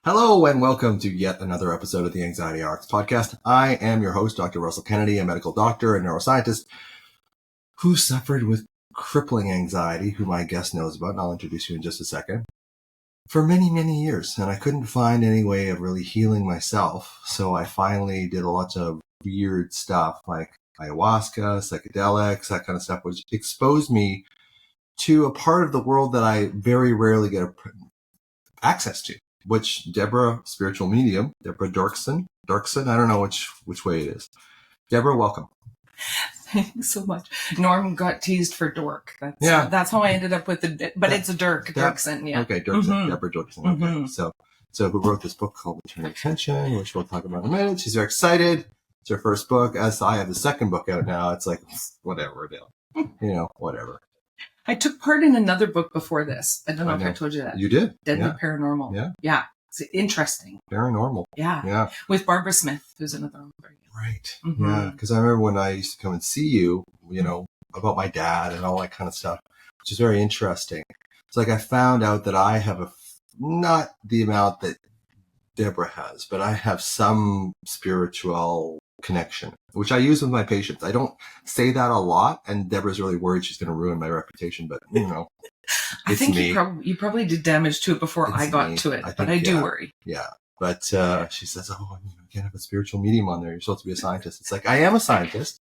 Hello and welcome to yet another episode of the Anxiety Arts podcast. I am your host, Dr. Russell Kennedy, a medical doctor and neuroscientist who suffered with crippling anxiety, who my guest knows about, and I'll introduce you in just a second, for many, many years. And I couldn't find any way of really healing myself. So I finally did a lot of weird stuff like ayahuasca, psychedelics, that kind of stuff, which exposed me to a part of the world that I very rarely get access to. Which Debra, spiritual medium, Debra Doerksen, I don't know which way it is. Debra, welcome. Thanks so much. Norm got teased for dork. That's how I ended up with it's a Doerksen, yeah. Okay, Doerksen, Mm-hmm. Debra Doerksen. Okay, mm-hmm. So who wrote this book called Returning Attention, which we'll talk about in a minute. She's very excited. It's her first book. As I have the second book out now, it's like, whatever, whatever. I took part in another book before this. I don't know if I told you that. You did? Deadly Paranormal. Yeah. It's interesting. Paranormal. Yeah. With Barbara Smith, who's another author. Right. Mm-hmm. Yeah. Because I remember when I used to come and see you, about my dad and all that kind of stuff, which is very interesting. It's like I found out that I have not the amount that Debra has, but I have some spiritual connection, which I use with my patients. I don't say that a lot, and Debra's really worried she's going to ruin my reputation, but I think you probably did damage to it before I got to it, but I do worry. Yeah, but she says, "Oh, you can't have a spiritual medium on there. You're supposed to be a scientist." It's like, I am a scientist,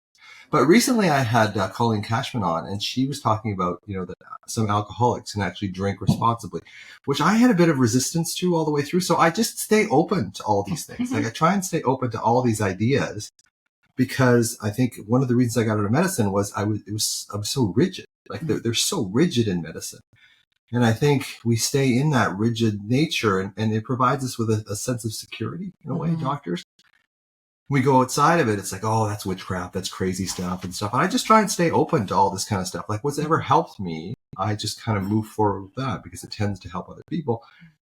but recently I had Colleen Cashman on, and she was talking about that some alcoholics can actually drink responsibly, which I had a bit of resistance to all the way through. So I just stay open to all these things. Like I try and stay open to all these ideas, because I think one of the reasons I got into medicine was I was so rigid. Like they're so rigid in medicine. And I think we stay in that rigid nature, and it provides us with a sense of security in a way, doctors. We go outside of it, it's like, oh, that's witchcraft, that's crazy stuff and stuff. And I just try and stay open to all this kind of stuff. Like what's ever helped me, I just kind of move forward with that because it tends to help other people.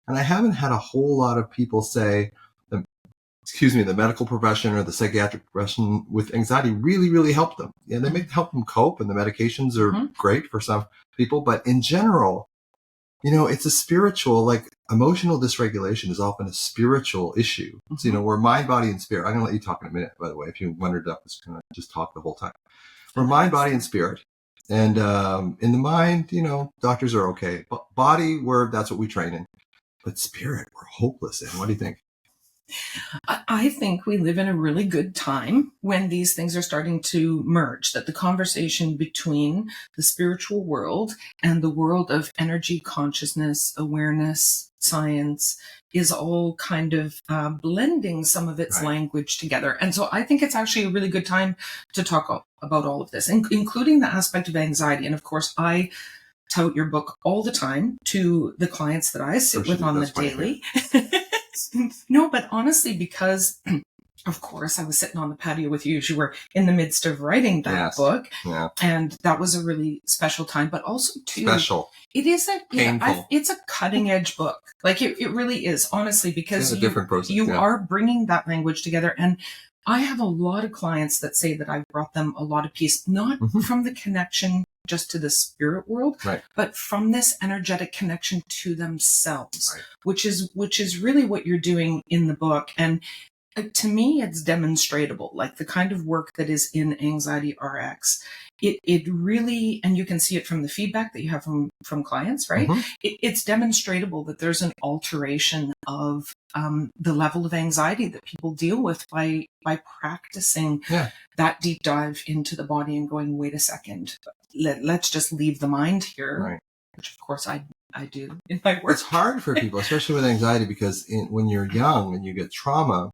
And I haven't had a whole lot of people say, the medical profession or the psychiatric profession with anxiety really, really helped them. Yeah, they may help them cope, and the medications are great for some people. But in general, it's a spiritual, like emotional dysregulation is often a spiritual issue. So, we're mind, body, and spirit. I'm going to let you talk in a minute, by the way. If you wondered, I was going to just talk the whole time. We're mind, body, and spirit. And in the mind, doctors are okay. But body, that's what we train in. But spirit, we're hopeless in. What do you think? I think we live in a really good time when these things are starting to merge, that the conversation between the spiritual world and the world of energy, consciousness, awareness, science is all kind of blending some of its language together. And so I think it's actually a really good time to talk about all of this, including the aspect of anxiety. And of course, I tout your book all the time to the clients that I sit with on the daily. No, but honestly, because of course I was sitting on the patio with you as you were in the midst of writing that book. Yeah. And that was a really special time, but also too special. It is painful. It's a cutting edge book. Like it really is, honestly, because it's a different process. You are bringing that language together. And I have a lot of clients that say that I've brought them a lot of peace, not from the connection just to the spirit world, but from this energetic connection to themselves, which is really what you're doing in the book. And to me, it's demonstrable, like the kind of work that is in Anxiety RX. It really, and you can see it from the feedback that you have from clients, right? It's demonstrable that there's an alteration of the level of anxiety that people deal with by practicing that deep dive into the body and going, wait a second, let's just leave the mind here, which of course I do in my work. It's hard for people, especially with anxiety, because when you're young and you get trauma,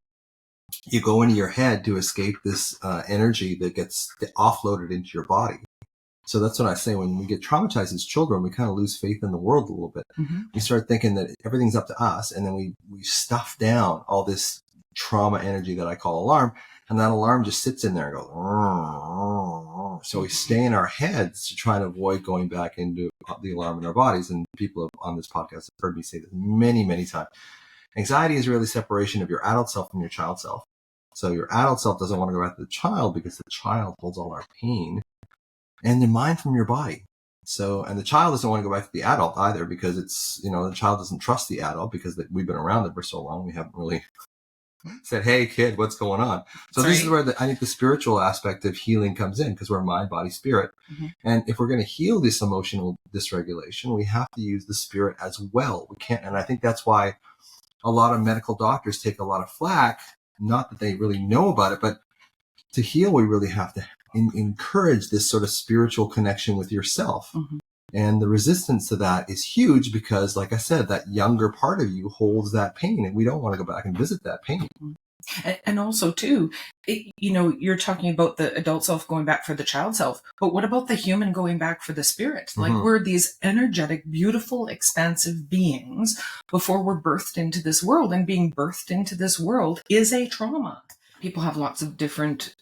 you go into your head to escape this energy that gets offloaded into your body. So that's what I say. When we get traumatized as children, we kind of lose faith in the world a little bit. We start thinking that everything's up to us, and then we stuff down all this trauma energy that I call alarm, and that alarm just sits in there and goes. So we stay in our heads to try to avoid going back into the alarm in our bodies. And people on this podcast have heard me say this many, many times. Anxiety is really separation of your adult self from your child self. So your adult self doesn't want to go back to the child because the child holds all our pain, and the mind from your body. So, and the child doesn't want to go back to the adult either, because it's, the child doesn't trust the adult because we've been around it for so long. We haven't really said, hey, kid, what's going on? So this is where I think the spiritual aspect of healing comes in, because we're mind, body, spirit. Mm-hmm. And if we're going to heal this emotional dysregulation, we have to use the spirit as well. We can't. And I think that's why a lot of medical doctors take a lot of flack, not that they really know about it, but to heal, we really have to encourage this sort of spiritual connection with yourself. Mm-hmm. And the resistance to that is huge because, like I said, that younger part of you holds that pain, and we don't want to go back and visit that pain. And also, too, you're talking about the adult self going back for the child self, but what about the human going back for the spirit? Mm-hmm. Like, we're these energetic, beautiful, expansive beings before we're birthed into this world, and being birthed into this world is a trauma. People have lots of different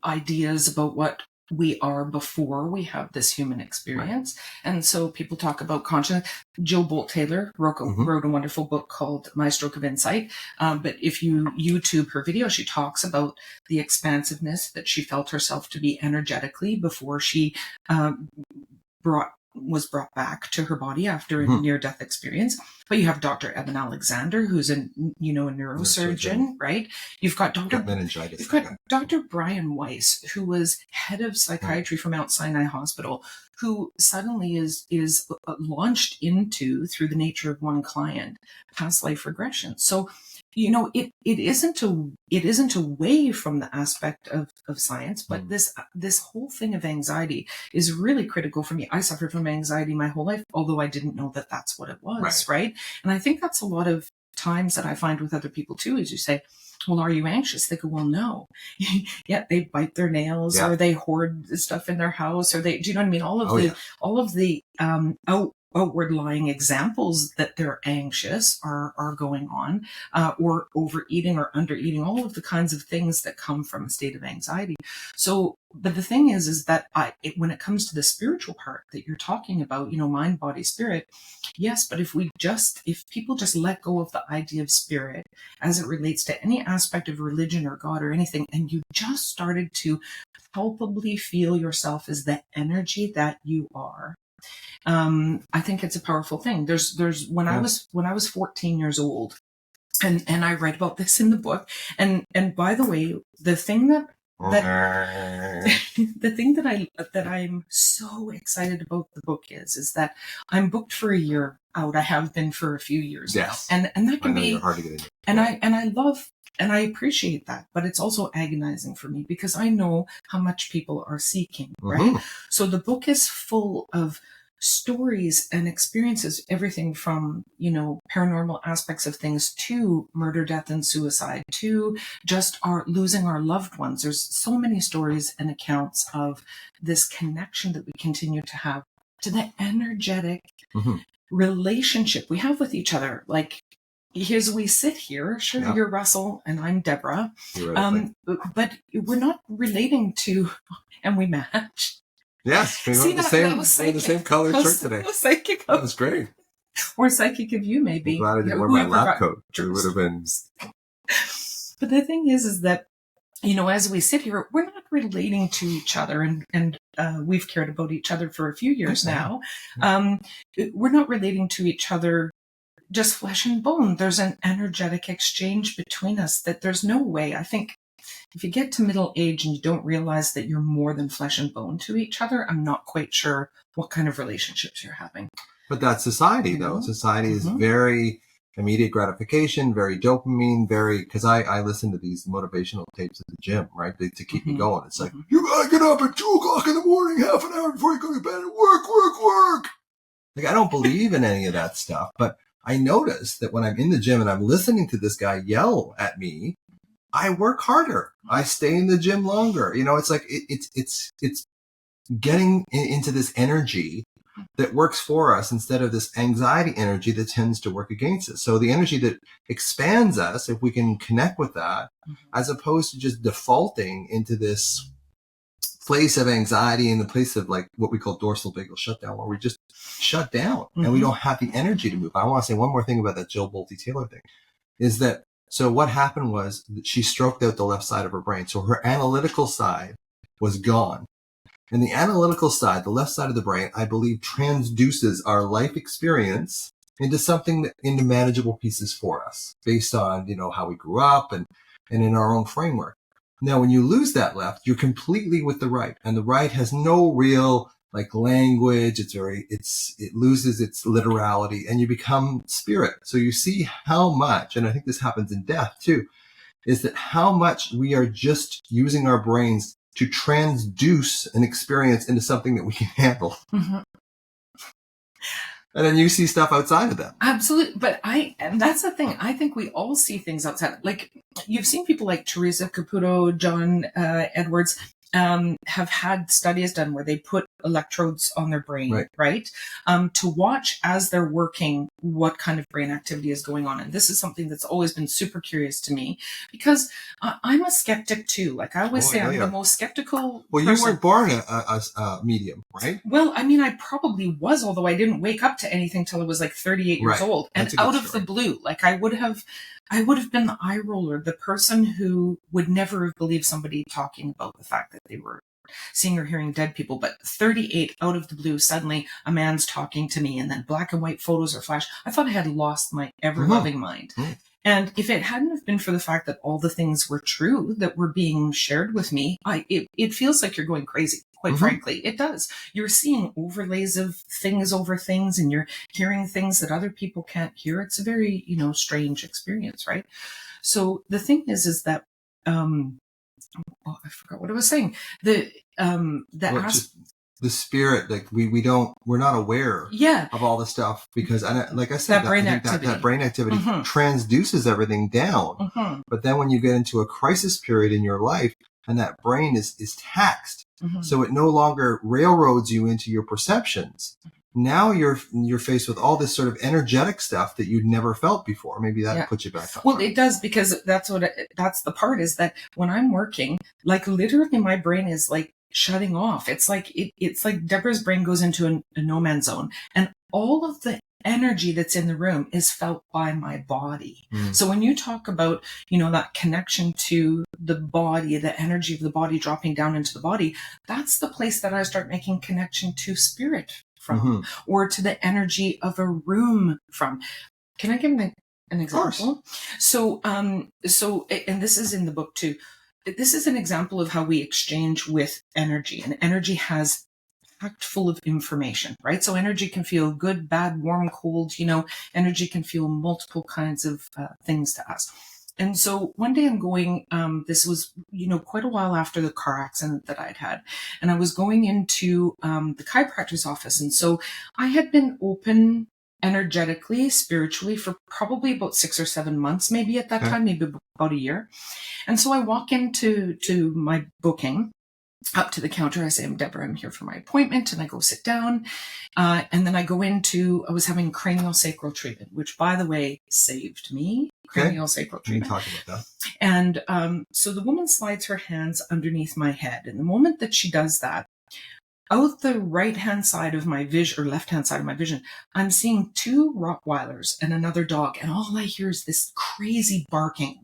ideas about what we are before we have this human experience. Right. And so people talk about consciousness. Jill Bolt Taylor wrote a wonderful book called My Stroke of Insight. But if you YouTube her video, she talks about the expansiveness that she felt herself to be energetically before she was brought back to her body after a near-death experience. But you have Dr. Evan Alexander, who's a neurosurgeon, right? You've got Dr. Brian Weiss, who was head of psychiatry for Mount Sinai Hospital, who suddenly is launched into, through the nature of one client, past life regression. So, it isn't away from the aspect of science, but this whole thing of anxiety is really critical for me. I suffered from anxiety my whole life, although I didn't know that that's what it was, right? And I think that's a lot of times that I find with other people too, is you say, well, are you anxious? They go, well, no. Yeah, they bite their nails, or they hoard stuff in their house, or do you know what I mean? All of the outward lying examples that they're anxious are going on, or overeating or undereating, all of the kinds of things that come from a state of anxiety. So, but the thing is that when it comes to the spiritual part that you're talking about, mind, body, spirit, yes, but if people just let go of the idea of spirit as it relates to any aspect of religion or God or anything, and you just started to palpably feel yourself as the energy that you are, I think it's a powerful thing. When I was 14 years old, and I read about this in the book, and by the way, the thing that I'm so excited about the book is that I'm booked for a year out. I have been for a few years now, and that can be hard to get into. And I love. And I appreciate that, but it's also agonizing for me because I know how much people are seeking, right? So the book is full of stories and experiences, everything from, paranormal aspects of things to murder, death, and suicide, to just losing our loved ones. There's so many stories and accounts of this connection that we continue to have, to the energetic relationship we have with each other. Like, here's we sit here. Sure, you're Russell and I'm Debra, but we're not relating to, and we match. Yes, we were the same color shirt today. That was great. Or psychic of you, maybe. I'm glad I didn't wear my lab coat. It would have been. But the thing is that, as we sit here, we're not relating to each other, and we've cared about each other for a few years now. We're not relating to each other just flesh and bone. There's an energetic exchange between us that there's no way. I think if you get to middle age and you don't realize that you're more than flesh and bone to each other, I'm not quite sure what kind of relationships you're having. But that's society, though. Society is very immediate gratification, very dopamine, because I listen to these motivational tapes at the gym, right, to keep me going. It's like, you gotta get up at 2:00 in the morning, half an hour before you go to bed, and work. Like, I don't believe in any of that stuff, but I notice that when I'm in the gym and I'm listening to this guy yell at me, I work harder. I stay in the gym longer. It's like it's getting into this energy that works for us instead of this anxiety energy that tends to work against us. So the energy that expands us, if we can connect with that, as opposed to just defaulting into this place of anxiety, in the place of like what we call dorsal vagal shutdown, where we just shut down and we don't have the energy to move. I want to say one more thing about that Jill Bolte Taylor thing, is that, so what happened was that she stroked out the left side of her brain. So her analytical side was gone. And the analytical side, the left side of the brain, I believe transduces our life experience into manageable pieces for us based on, how we grew up and in our own framework. Now, when you lose that left, you're completely with the right, and the right has no real language. It loses its literality, and you become spirit. So you see how much, and I think this happens in death too, is that how much we are just using our brains to transduce an experience into something that we can handle. Mm-hmm. And then you see stuff outside of them. Absolutely. But and that's the thing. I think we all see things outside. Like, you've seen people like Teresa Caputo, John Edwards, have had studies done where they put electrodes on their brain, right? To watch as they're working what kind of brain activity is going on. And this is something that's always been super curious to me, because I'm a skeptic too. Like I always say, I'm the most skeptical person. You weren't born a medium, right? Well, I mean, I probably was, although I didn't wake up to anything till I was 38 years old. And out of the blue, I would have been the eye roller, the person who would never have believed somebody talking about the fact that they were seeing or hearing dead people. But 38, out of the blue, suddenly a man's talking to me, and then black and white photos are flashed. I thought I had lost my ever-loving mind. Mm-hmm. And if it hadn't have been for the fact that all the things were true that were being shared with me, it feels like you're going crazy. Quite frankly, it does. You're seeing overlays of things over things, and you're hearing things that other people can't hear. It's a very, strange experience, right? So the thing is that, I forgot what I was saying. The spirit, we're not aware of all the stuff, because, like I said, that brain activity transduces everything down. But then when you get into a crisis period in your life, and that brain is taxed, so it no longer railroads you into your perceptions. Now you're faced with all this sort of energetic stuff that you'd never felt before. Maybe that puts you back on. Well, it does, because that's the part, is that when I'm working, literally my brain is shutting off. It's like Deborah's brain goes into a no man's zone, and all of the energy that's in the room is felt by my body. So when you talk about, that connection to the body, the energy of the body dropping down into the body, that's the place that I start making connection to spirit from, or to the energy of a room from. Can I give an example? So, and this is in the book too. This is an example of how we exchange with energy, and energy has packed full of information, right? So energy can feel good, bad, warm, cold, energy can feel multiple kinds of things to us. And so one day I'm going, this was, quite a while after the car accident that I'd had, and I was going into the chiropractor's office. And so I had been open energetically, spiritually, for probably about 6 or 7 months, maybe at that time, maybe about a year. And so I walk into my booking, up to the counter. I say, I'm Deborah, I'm here for my appointment. And I go sit down. And then I was having cranial sacral treatment, which, by the way, saved me. Cranial sacral treatment. Talk about that. And so the woman slides her hands underneath my head. And the moment that she does that, out the right-hand side of my vision, or left-hand side of my vision, I'm seeing 2 Rottweilers and another dog. And all I hear is this crazy barking.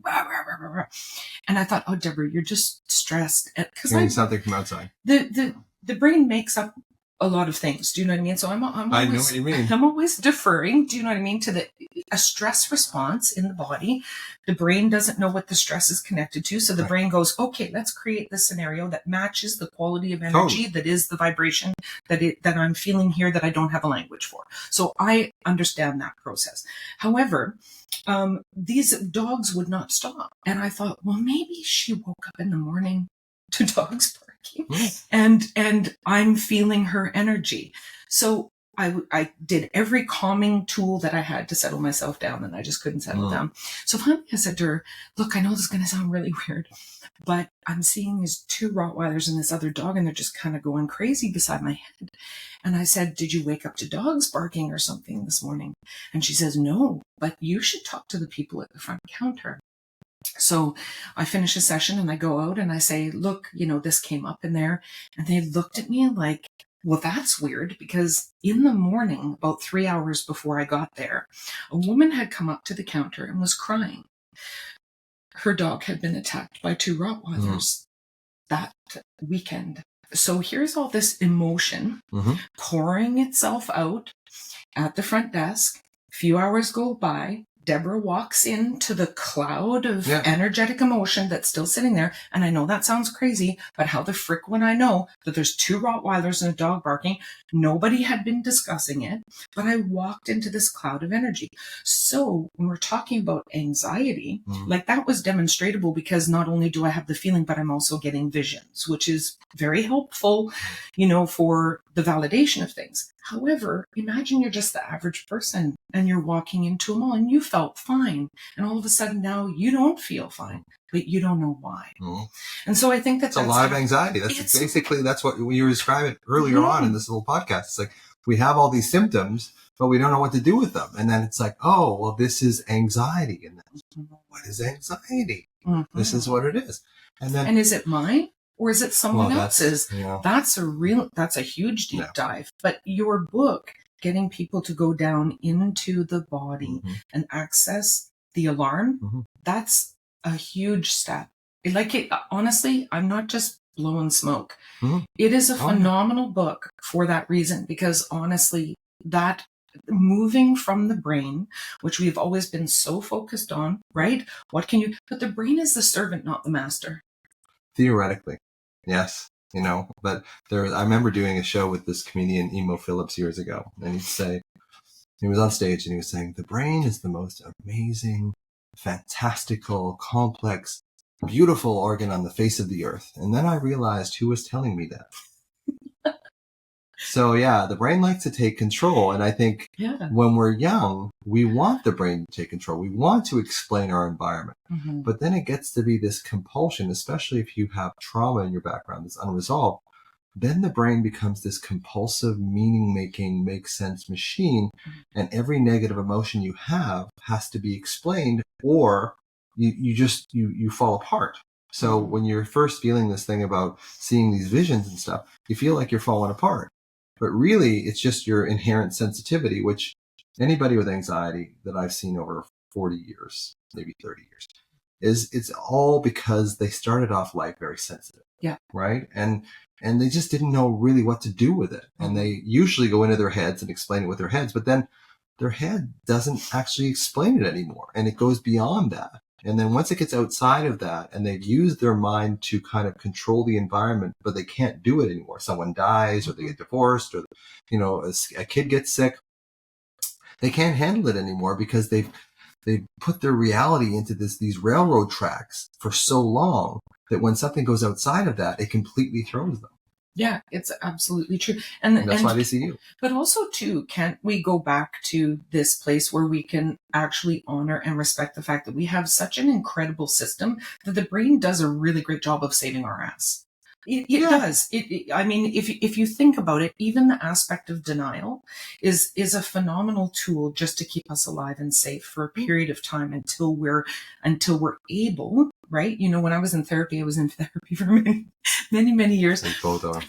And I thought, oh, Deborah, you're just stressed. Hearing something from outside. The brain makes up a lot of things. Do you know what I mean? So I'm always, I know what you mean. I'm always deferring. Do you know what I mean? To a stress response in the body. The brain doesn't know what the stress is connected to. So the brain goes, okay, let's create the scenario that matches the quality of energy that is the vibration that I'm feeling here, that I don't have a language for. So I understand that process. However, these dogs would not stop. And I thought, well, maybe she woke up in the morning to dogs barking, and I'm feeling her energy. So I did every calming tool that I had to settle myself down, and I just couldn't settle down. So finally I said to her, look, I know this is going to sound really weird, but I'm seeing these 2 Rottweilers and this other dog, and they're just kind of going crazy beside my head. And I said, did you wake up to dogs barking or something this morning? And she says, no, but you should talk to the people at the front counter. So I finish a session and I go out and I say, look, this came up in there. And they looked at me like, well, that's weird, because in the morning, about 3 hours before I got there, a woman had come up to the counter and was crying. Her dog had been attacked by 2 Rottweilers that weekend. So here's all this emotion pouring itself out at the front desk. A few hours go by. Debra walks into the cloud of energetic emotion that's still sitting there. And I know that sounds crazy, but how the frick would I know that there's 2 Rottweilers and a dog barking? Nobody had been discussing it, but I walked into this cloud of energy. So when we're talking about anxiety, like that was demonstratable because not only do I have the feeling, but I'm also getting visions, which is very helpful, for the validation of things. However, imagine you're just the average person and you're walking into a mall and you felt fine. And all of a sudden now you don't feel fine, but you don't know why. And so I think that's a lot of anxiety. That's what you were describing earlier on in this little podcast. It's like we have all these symptoms, but we don't know what to do with them. And then it's like, oh, well, this is anxiety. And then what is anxiety? This is what it is. And is it mine? Or is it someone else's? That's a huge deep dive. But your book, getting people to go down into the body and access the alarm, that's a huge step. Honestly, I'm not just blowing smoke. It is a phenomenal book for that reason, because honestly, that moving from the brain, which we've always been so focused on, right? But the brain is the servant, not the master. Theoretically, yes, but I remember doing a show with this comedian Emo Phillips years ago, and he was on stage and he was saying, the brain is the most amazing, fantastical, complex, beautiful organ on the face of the earth. And then I realized who was telling me that. So the brain likes to take control. And I think when we're young, we want the brain to take control. We want to explain our environment. But then it gets to be this compulsion, especially if you have trauma in your background that's unresolved. Then the brain becomes this compulsive, meaning-making, make-sense machine. And every negative emotion you have has to be explained, or you fall apart. So when you're first feeling this thing about seeing these visions and stuff, you feel like you're falling apart. But really, it's just your inherent sensitivity, which anybody with anxiety that I've seen over 40 years, maybe 30 years, it's all because they started off life very sensitive. Yeah. Right? And they just didn't know really what to do with it. And they usually go into their heads and explain it with their heads, but then their head doesn't actually explain it anymore. And it goes beyond that. And then once it gets outside of that and they've used their mind to kind of control the environment, but they can't do it anymore. Someone dies or they get divorced or, a kid gets sick. They can't handle it anymore because they've put their reality into these railroad tracks for so long that when something goes outside of that, it completely throws them. Yeah, it's absolutely true. And that's why they see you. But also, too, can't we go back to this place where we can actually honor and respect the fact that we have such an incredible system that the brain does a really great job of saving our ass? It does. If you think about it, even the aspect of denial is a phenomenal tool just to keep us alive and safe for a period of time until we're able, right? When I was in therapy, I was in therapy for many years. They both are.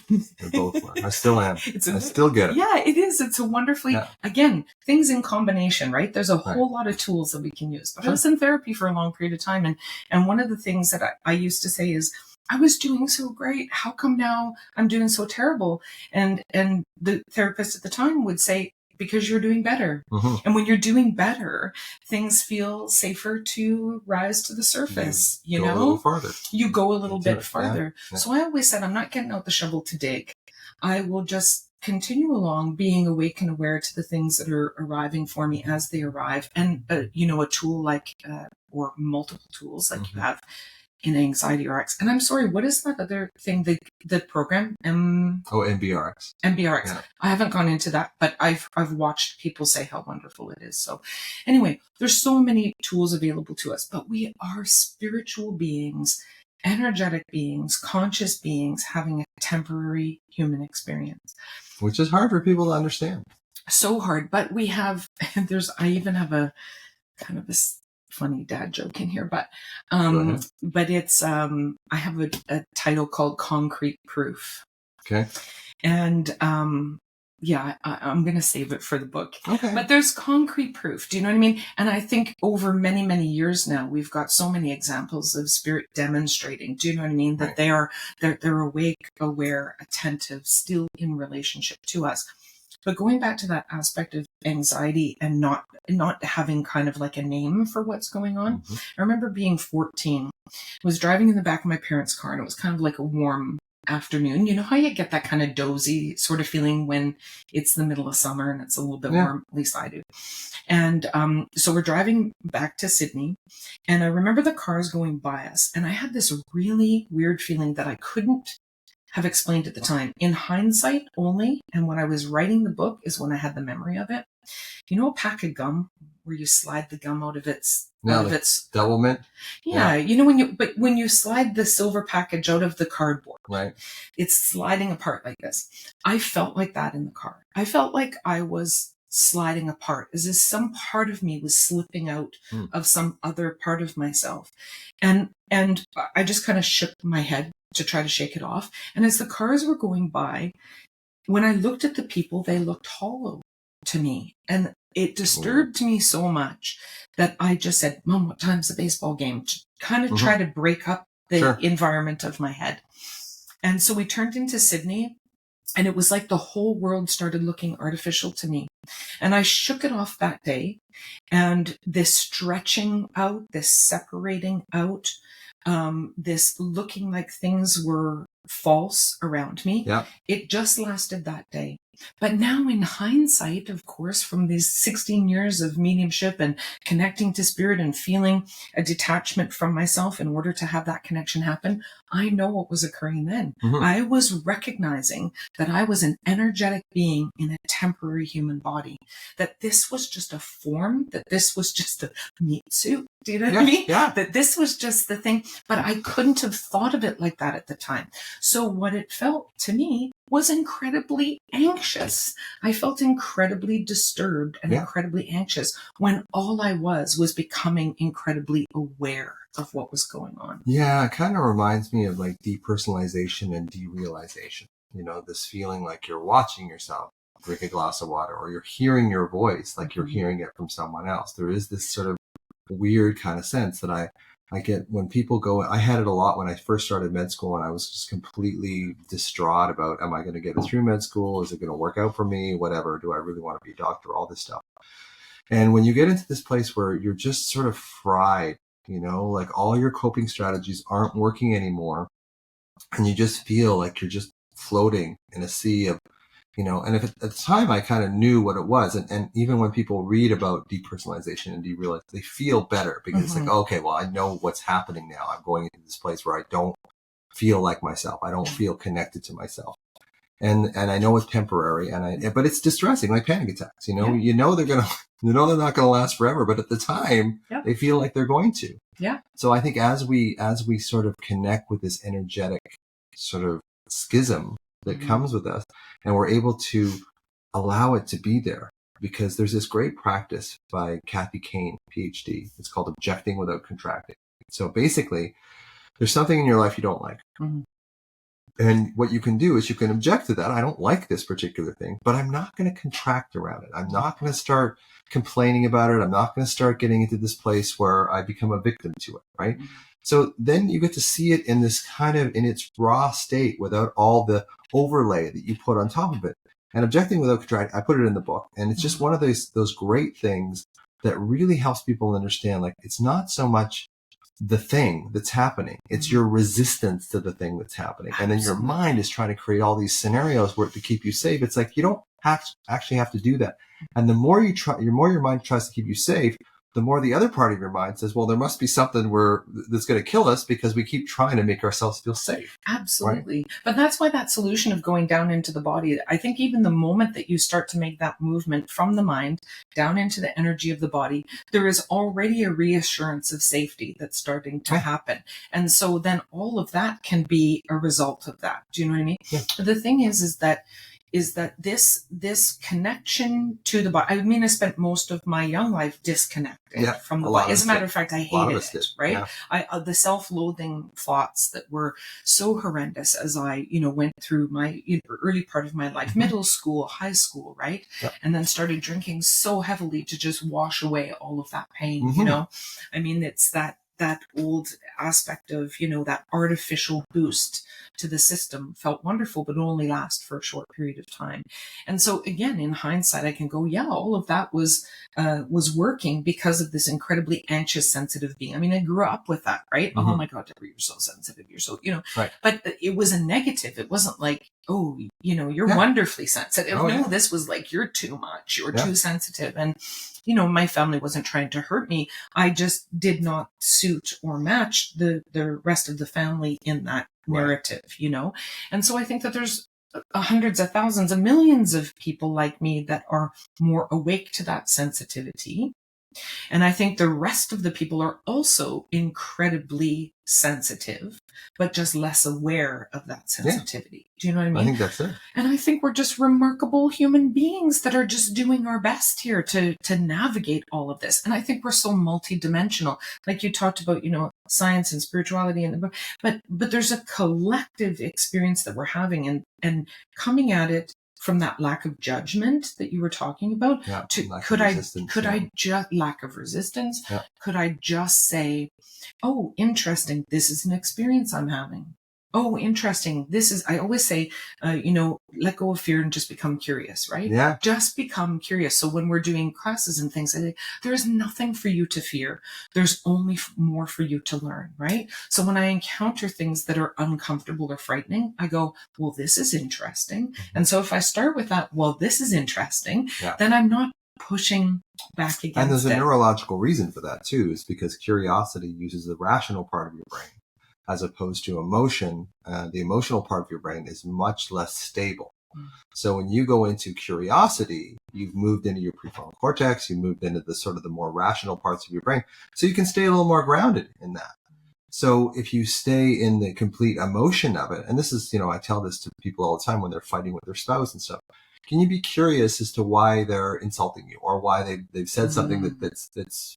I still am. I still get it. Yeah, it is. It's a wonderfully, again, things in combination, right? There's a whole lot of tools that we can use. But I was in therapy for a long period of time. And one of the things that I used to say is, I was doing so great. How come now I'm doing so terrible? And the therapist at the time would say, because you're doing better. And when you're doing better, things feel safer to rise to the surface. Go a little farther. You go a little bit farther. Yeah. So I always said, I'm not getting out the shovel to dig. I will just continue along being awake and aware to the things that are arriving for me as they arrive. And, a tool like, or multiple tools like you have in Anxiety RX. And I'm sorry, what is that other thing, the program? MBRX. MBRX. Yeah. I haven't gone into that, but I've watched people say how wonderful it is. So anyway, there's so many tools available to us, but we are spiritual beings, energetic beings, conscious beings having a temporary human experience. Which is hard for people to understand. So hard, but we have, I even have a kind of this funny dad joke in here, but it's I have a title called Concrete Proof. Okay. And I'm going to save it for the book. Okay. But there's concrete proof. Do you know what I mean? And I think over many, many years now, we've got so many examples of spirit demonstrating. Do you know what I mean? That Right. they're awake, aware, attentive, still in relationship to us. But going back to that aspect of anxiety and not having kind of like a name for what's going on. Mm-hmm. I remember being 14, I was driving in the back of my parents' car, and it was kind of like a warm afternoon. You know how you get that kind of dozy sort of feeling when it's the middle of summer and it's a little bit warm? At least I do. And so we're driving back to Sydney, and I remember the cars going by us, and I had this really weird feeling that I couldn't have explained at the time. In hindsight only, and when I was writing the book is when I had the memory of it. You know a pack of gum where you slide the gum out of its double mint? Yeah, you know when you slide the silver package out of the cardboard, right? It's sliding apart like this. I felt like that in the car. I felt like I was sliding apart, as if some part of me was slipping out of some other part of myself. And I just kind of shook my head to try to shake it off. And as the cars were going by, when I looked at the people, they looked hollow to me. And it disturbed me so much that I just said, Mom, what time's the baseball game? To kind of try to break up the environment of my head. And so we turned into Sydney, and it was like the whole world started looking artificial to me. And I shook it off that day. And this stretching out, this separating out, this looking like things were false around me. It just lasted that day. But now in hindsight, of course, from these 16 years of mediumship and connecting to spirit and feeling a detachment from myself in order to have that connection happen, I know what was occurring then. I was recognizing that I was an energetic being in a temporary human body, that this was just a form, that this was just a meat suit. Do you know what I mean? That this was just the thing, but I couldn't have thought of it like that at the time. So what it felt to me was incredibly anxious. I felt incredibly disturbed and incredibly anxious when all I was becoming incredibly aware of what was going on. Yeah, it kind of reminds me of like depersonalization and derealization. You know, this feeling like you're watching yourself drink a glass of water, or you're hearing your voice like you're hearing it from someone else. There is this sort of weird kind of sense that I get when people go. I had it a lot when I first started med school, and I was just completely distraught about, am I going to get through med school? Is it going to work out for me? Whatever. Do I really want to be a doctor? All this stuff. And when you get into this place where you're just sort of fried, you know, like all your coping strategies aren't working anymore, and you just feel like you're just floating in a sea of, you know, and if at the time I kind of knew what it was, and even when people read about depersonalization and derealization, they feel better because it's like, okay, well, I know what's happening now. I'm going into this place where I don't feel like myself. I don't feel connected to myself. And I know it's temporary, but it's distressing, like panic attacks, you know, they're not going to last forever, but at the time they feel like they're going to. Yeah. So I think as we sort of connect with this energetic sort of schism that comes with us, and we're able to allow it to be there, because there's this great practice by Kathy Kane, PhD. It's called objecting without contracting. So basically, there's something in your life you don't like. And what you can do is you can object to that. I don't like this particular thing, but I'm not going to contract around it. I'm not going to start complaining about it. I'm not going to start getting into this place where I become a victim to it, right? So then you get to see it in this kind of, in its raw state, without all the overlay that you put on top of it. And objecting without contracting, I put it in the book. And it's just one of those great things that really helps people understand, like, it's not so much the thing that's happening. It's your resistance to the thing that's happening. And then your mind is trying to create all these scenarios to keep you safe. It's like, you don't actually have to do that. And the more your mind tries to keep you safe, the more the other part of your mind says, well, there must be something that's going to kill us because we keep trying to make ourselves feel safe. Absolutely. Right? But that's why that solution of going down into the body, I think even the moment that you start to make that movement from the mind down into the energy of the body, there is already a reassurance of safety that's starting to happen. And so then all of that can be a result of that. Do you know what I mean? Yeah. The thing is that is that this connection to the body. I mean, I spent most of my young life disconnected from the body. As a matter of fact, I hated it, right? Yeah. The self-loathing thoughts that were so horrendous as I, went through my early part of my life, middle school, high school, right? Yep. And then started drinking so heavily to just wash away all of that pain, I mean, it's that old aspect of, that artificial boost to the system felt wonderful, but only last for a short period of time. And so again, in hindsight, I can go, yeah, all of that was working because of this incredibly anxious, sensitive being. I mean, I grew up with that, right? Mm-hmm. Oh my God, Debra, you're so sensitive. You're so, right. But it was a negative. It wasn't like, oh, you're wonderfully sensitive. Oh, no, this was like, you're too much. You're too sensitive. And, my family wasn't trying to hurt me. I just did not suit or match the rest of the family in that narrative, And so I think that there's hundreds of thousands of millions of people like me that are more awake to that sensitivity. And I think the rest of the people are also incredibly sensitive, but just less aware of that sensitivity. Do you know what I mean? I think that's it. And I think we're just remarkable human beings that are just doing our best here to navigate all of this. And I think we're so multidimensional. Like you talked about, science and spirituality, but there's a collective experience that we're having and coming at it from that lack of judgment that you were talking about, could I just lack of resistance? Yeah. Could I just say, oh, interesting, this is an experience I'm having. Oh, interesting. I always say, let go of fear and just become curious, right? Yeah. Just become curious. So when we're doing classes and things, I say, there is nothing for you to fear. There's only more for you to learn, right? So when I encounter things that are uncomfortable or frightening, I go, well, this is interesting. Mm-hmm. And so if I start with that, well, this is interesting, then I'm not pushing back against it. And there's a neurological reason for that too, is because curiosity uses the rational part of your brain, as opposed to emotion. The emotional part of your brain is much less stable. Mm. So when you go into curiosity, you've moved into your prefrontal cortex, you moved into the sort of the more rational parts of your brain. So you can stay a little more grounded in that. So if you stay in the complete emotion of it, and this is, I tell this to people all the time when they're fighting with their spouse and stuff, can you be curious as to why they're insulting you or why they've said something that's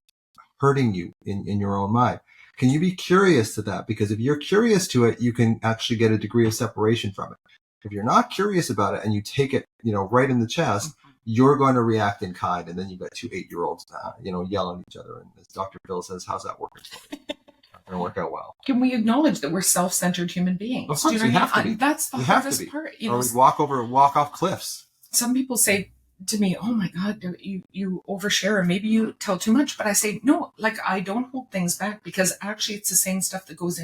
hurting you in your own mind? Can you be curious to that? Because if you're curious to it, you can actually get a degree of separation from it. If you're not curious about it and you take it, right in the chest, you're going to react in kind. And then you've got two 8-year-olds, yelling at each other. And as Dr. Phil says, how's that working for you? Not going to work out well. Can we acknowledge that we're self-centered human beings? Of course, you have to be. That's the hardest part. Or we walk off cliffs. Some people say to me, oh my God, you overshare, or maybe you tell too much. But I say, no, I don't hold things back, because actually it's the same stuff that goes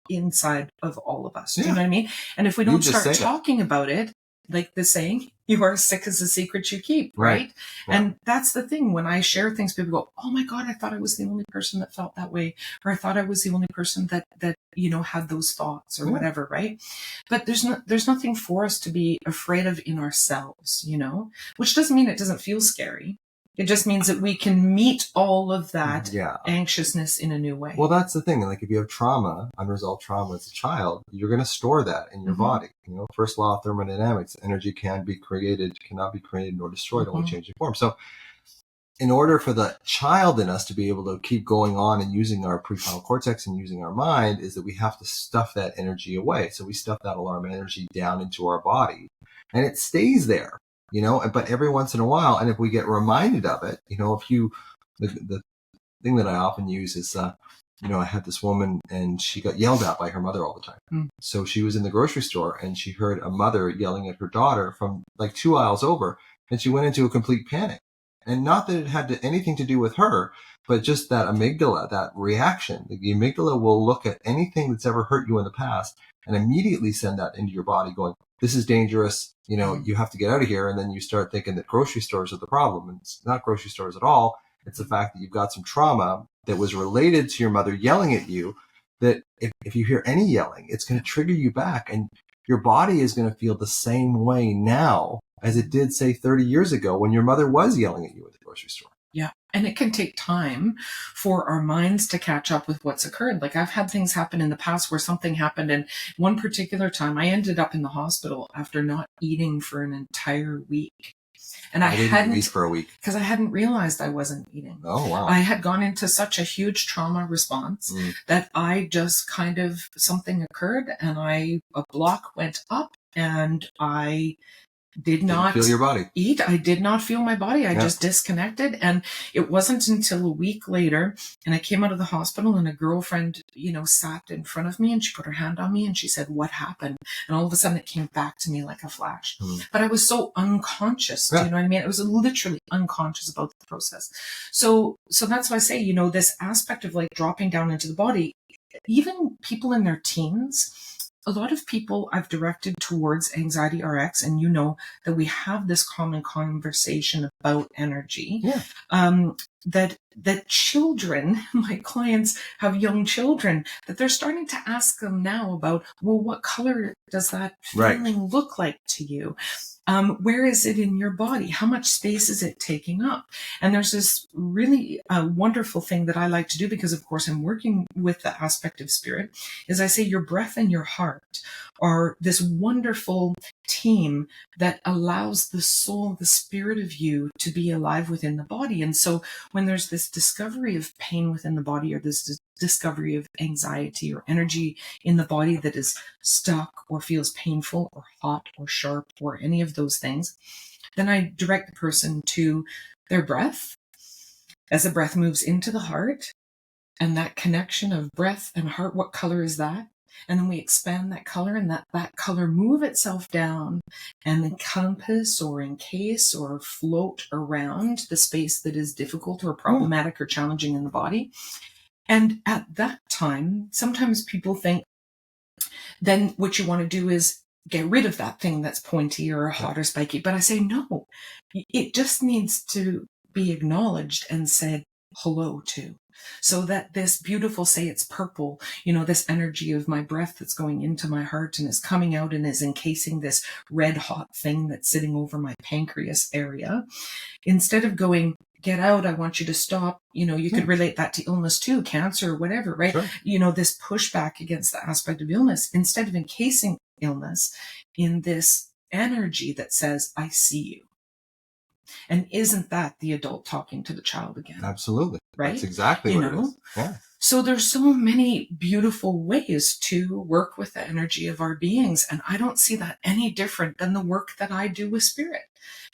inside of all of us. Do you know what I mean? And if we don't start talking about it, like the saying, you are as sick as the secret you keep, right? Yeah. And that's the thing. When I share things, people go, oh my God, I thought I was the only person that felt that way. Or I thought I was the only person that had those thoughts or whatever, right? But there's nothing for us to be afraid of in ourselves, which doesn't mean it doesn't feel scary. It just means that we can meet all of that anxiousness in a new way. Well, that's the thing. Like if you have trauma, unresolved trauma as a child, you're going to store that in your body. First law of thermodynamics, energy cannot be created nor destroyed, only changing form. So in order for the child in us to be able to keep going on and using our prefrontal cortex and using our mind, is that we have to stuff that energy away. So we stuff that alarm energy down into our body and it stays there. But every once in a while, and if we get reminded of it, the thing that I often use is, I had this woman and she got yelled at by her mother all the time. Mm. So she was in the grocery store and she heard a mother yelling at her daughter from like 2 aisles over, and she went into a complete panic. And not that it had anything to do with her, but just that amygdala, that reaction. The amygdala will look at anything that's ever hurt you in the past and immediately send that into your body going, this is dangerous. You have to get out of here. And then you start thinking that grocery stores are the problem. And it's not grocery stores at all. It's the fact that you've got some trauma that was related to your mother yelling at you, that if you hear any yelling, it's going to trigger you back. And your body is going to feel the same way now as it did, say, 30 years ago when your mother was yelling at you at the grocery store. Yeah. And it can take time for our minds to catch up with what's occurred. Like I've had things happen in the past where something happened, and one particular time I ended up in the hospital after not eating for an entire week. And I didn't eat for a week because I hadn't realized I wasn't eating. Oh, wow. I had gone into such a huge trauma response that I just something occurred and a block went up, and I did not feel your body. eat. I did not feel my body. I just disconnected. And it wasn't until a week later, and I came out of the hospital, and a girlfriend, sat in front of me, and she put her hand on me and she said, "What happened?" And all of a sudden it came back to me like a flash. But I was so unconscious. Do you know what I mean? It was literally unconscious about the process. So that's why I say, this aspect of like dropping down into the body, even people in their teens, a lot of people I've directed towards Anxiety RX, and that we have this common conversation about energy. That children, my clients have young children, that they're starting to ask them now about, well, what color does that feeling look like to you? Where is it in your body? How much space is it taking up? And there's this really wonderful thing that I like to do, because of course I'm working with the aspect of spirit, is I say your breath and your heart are this wonderful team that allows the soul, the spirit of you, to be alive within the body. And so when there's this discovery of pain within the body, or this discovery of anxiety or energy in the body that is stuck or feels painful or hot or sharp or any of those things, then I direct the person to their breath as the breath moves into the heart, and that connection of breath and heart, what color is that? And then we expand that color, and that color move itself down and encompass or encase or float around the space that is difficult or problematic or challenging in the body. And at that time, sometimes people think then what you want to do is get rid of that thing that's pointy or hot or spiky. But I say, no, it just needs to be acknowledged and said hello to. So that this beautiful, say it's purple, this energy of my breath that's going into my heart and is coming out and is encasing this red hot thing that's sitting over my pancreas area. Instead of going, get out, I want you to stop, you could relate that to illness too, cancer or whatever, right? Sure. This pushback against the aspect of illness, instead of encasing illness in this energy that says, I see you. And isn't that the adult talking to the child again? Absolutely. Right? That's exactly what it is. Yeah. So there's so many beautiful ways to work with the energy of our beings. And I don't see that any different than the work that I do with spirit.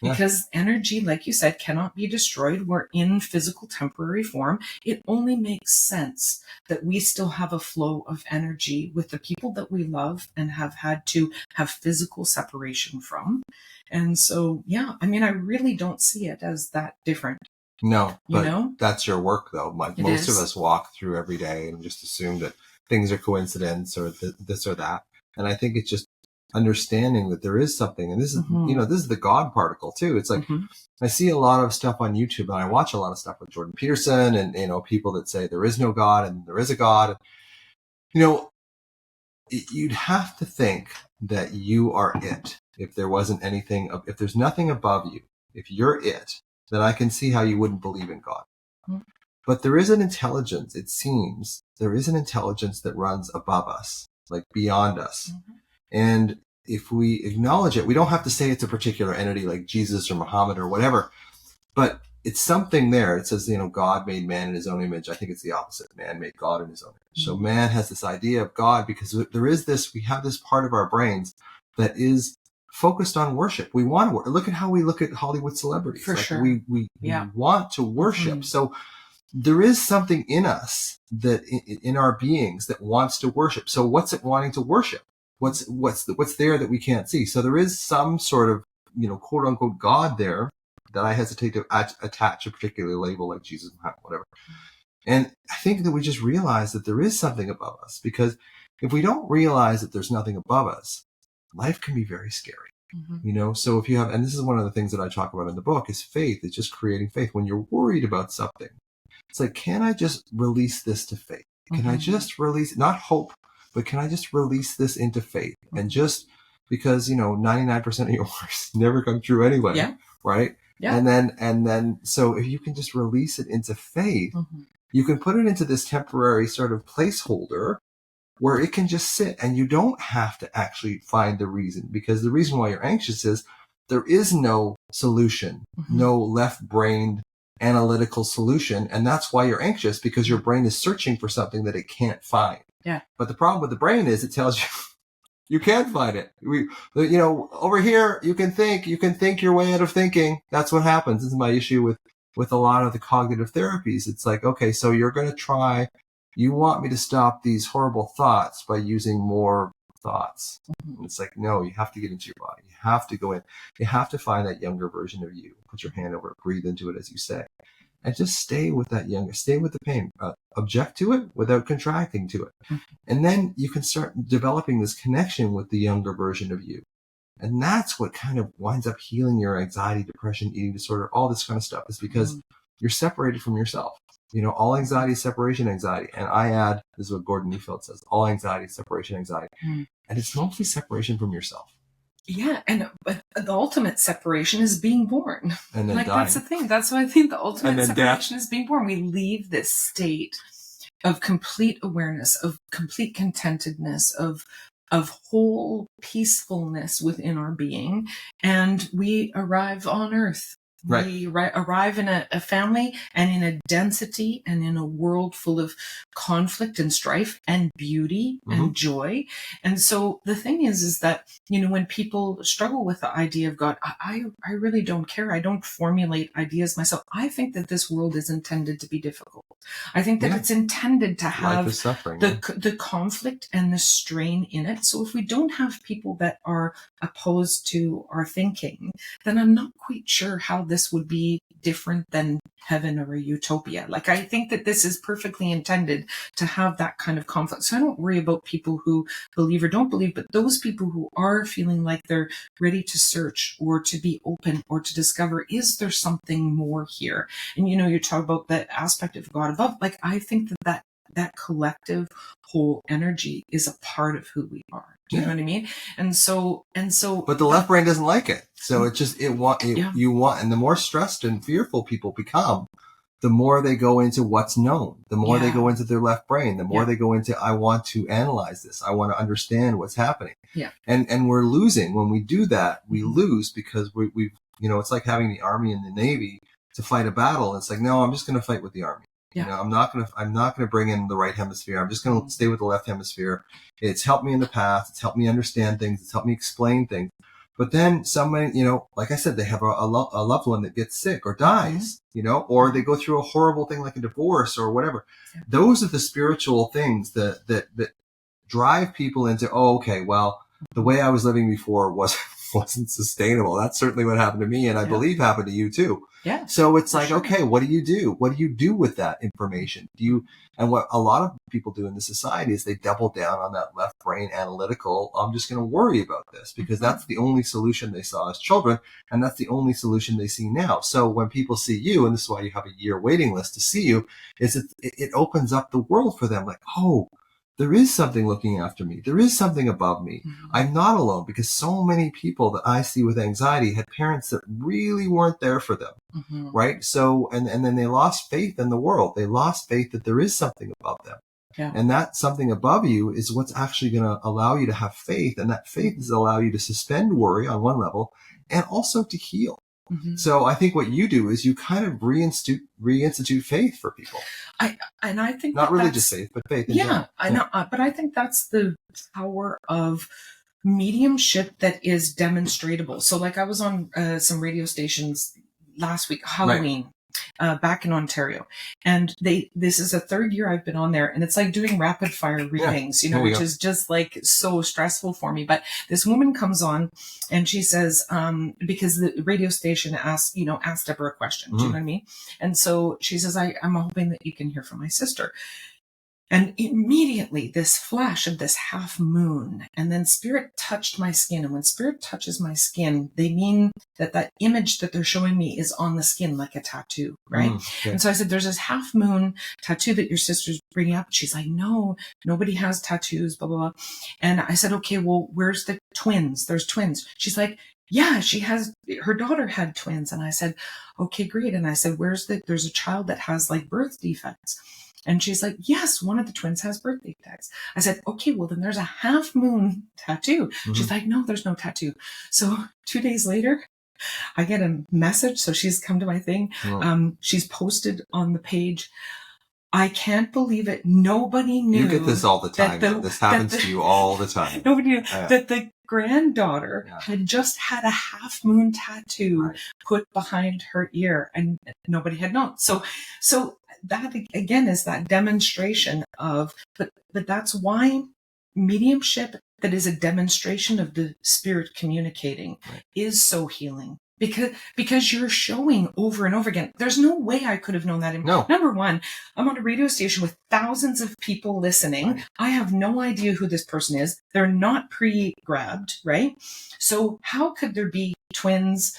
Because energy, like you said, cannot be destroyed. We're in physical temporary form. It only makes sense that we still have a flow of energy with the people that we love and have had to have physical separation from. And so, I really don't see it as that different. No, but that's your work though. Like most of us walk through every day and just assume that things are coincidence or this or that. And I think it's just understanding that there is something, and this is, this is the God particle too. It's like, I see a lot of stuff on YouTube, and I watch a lot of stuff with Jordan Peterson and, people that say there is no God and there is a God. You'd have to think that you are it. If there wasn't anything, if there's nothing above you, if you're it, then I can see how you wouldn't believe in God. But there is an intelligence, it seems, there is an intelligence that runs above us, like beyond us. And if we acknowledge it, we don't have to say it's a particular entity like Jesus or Muhammad or whatever, but it's something there. It says, God made man in his own image. I think it's the opposite. Man made God in his own image. So man has this idea of God because there is this, we have this part of our brains that is focused on worship. We want to look at how we look at Hollywood celebrities. For sure. We want to worship. So there is something in us that in our beings that wants to worship. So what's it wanting to worship? What's there that we can't see? So there is some sort of, quote unquote God there that I hesitate to attach a particular label like Jesus, whatever. And I think that we just realize that there is something above us, because if we don't realize that there's nothing above us, life can be very scary. So if you have, and this is one of the things that I talk about in the book, is faith. It's just creating faith. When you're worried about something, it's like, can I just release this to faith? Can I just release, not hope, but can I just release this into faith? And just because, 99% of your worries never come true anyway, right? Yeah. And then, so if you can just release it into faith, you can put it into this temporary sort of placeholder where it can just sit, and you don't have to actually find the reason, because the reason why you're anxious is there is no solution, no left-brained analytical solution. And that's why you're anxious, because your brain is searching for something that it can't find. Yeah. But the problem with the brain is it tells you you can't find it. Over here, you can think your way out of thinking. That's what happens. This is my issue with a lot of the cognitive therapies. It's like, okay, so you're going to try, you want me to stop these horrible thoughts by using more thoughts. And it's like, no, you have to get into your body. You have to go in. You have to find that younger version of you. Put your hand over it, breathe into it, as you say. And just stay with that stay with the pain, object to it without contracting to it. And then you can start developing this connection with the younger version of you. And that's what kind of winds up healing your anxiety, depression, eating disorder, all this kind of stuff, is because you're separated from yourself. All anxiety is separation anxiety. And I add, this is what Gordon Neufeld says, all anxiety is separation anxiety. And it's mostly separation from yourself. Yeah, but the ultimate separation is being born. And then dying. That's the thing. That's why I think the ultimate separation is being born. We leave this state of complete awareness, of complete contentedness, of whole peacefulness within our being, and we arrive on earth. Right. We arrive in a family and in a density and in a world full of conflict and strife and beauty and joy. And so the thing is that, when people struggle with the idea of God, I really don't care. I don't formulate ideas myself. I think that this world is intended to be difficult. I think that it's intended to have the conflict and the strain in it. So if we don't have people that are opposed to our thinking, then I'm not quite sure how this would be different than heaven or a utopia. Like, I think that this is perfectly intended to have that kind of conflict. So I don't worry about people who believe or don't believe, but those people who are feeling like they're ready to search or to be open or to discover, is there something more here? And, you talk about that aspect of God above. Like, I think that collective whole energy is a part of who we are. Do you know what I mean? And so. But the left brain doesn't like it. So you want, and the more stressed and fearful people become, the more they go into what's known, the more they go into their left brain, the more they go into, I want to analyze this. I want to understand what's happening. Yeah. And we're losing. When we do that, we lose, because we've, it's like having the Army and the Navy to fight a battle. It's like, no, I'm just going to fight with the Army. Yeah. I'm not going to bring in the right hemisphere. I'm just going to stay with the left hemisphere. It's helped me in the past. It's helped me understand things. It's helped me explain things. But then somebody, like I said, they have a loved one that gets sick or dies, or they go through a horrible thing like a divorce or whatever. Yeah. Those are the spiritual things that drive people into, okay, well, the way I was living before wasn't sustainable. That's certainly what happened to me, and I believe happened to you too. Yeah. So it's like, okay, what do you do? What do you do with that information? And what a lot of people do in the society is they double down on that left brain analytical, I'm just going to worry about this, because that's the only solution they saw as children, and that's the only solution they see now. So when people see you, and this is why you have a year waiting list to see you, is it opens up the world for them. Like, oh, there is something looking after me. There is something above me. I'm not alone, because so many people that I see with anxiety had parents that really weren't there for them. Right. So, and then they lost faith in the world. They lost faith that there is something above them. Yeah. And that something above you is what's actually going to allow you to have faith. And that faith is allow you to suspend worry on one level and also to heal. So I think what you do is you kind of reinstitute faith for people. I think not religious faith, but faith. In general. I know, but I think that's the power of mediumship that is demonstratable. So, like, I was on some radio stations last week, Halloween. Back in Ontario, and this is the third year I've been on there, and it's like doing rapid fire readings, which is just like so stressful for me. But this woman comes on and she says, because the radio station asked Debra a question, do you know what I mean? And so she says, I'm hoping that you can hear from my sister. And immediately this flash of this half moon, and then spirit touched my skin. And when spirit touches my skin, they mean that image that they're showing me is on the skin like a tattoo, right? Okay. And so I said, there's this half moon tattoo that your sister's bringing up. She's like, no, nobody has tattoos, blah, blah, blah. And I said, okay, well, where's the twins? There's twins. She's like, yeah, her daughter had twins. And I said, okay, great. And I said, there's a child that has like birth defects. And she's like, yes, one of the twins has birth defects. I said, okay, well then there's a half moon tattoo. Mm-hmm. She's like, no, there's no tattoo. So 2 days later, I get a message. So she's come to my thing. Oh. She's posted on the page, I can't believe it. Nobody knew. You get this all the time. This happens to you all the time. Nobody knew that the granddaughter had just had a half moon tattoo put behind her ear, and nobody had known. So that again is that demonstration of, but that's why mediumship, that is a demonstration of the spirit communicating, is so healing. Because you're showing over and over again. There's no way I could have known that. No. Number one, I'm on a radio station with thousands of people listening. Right. I have no idea who this person is. They're not pre-grabbed, right? So how could there be twins,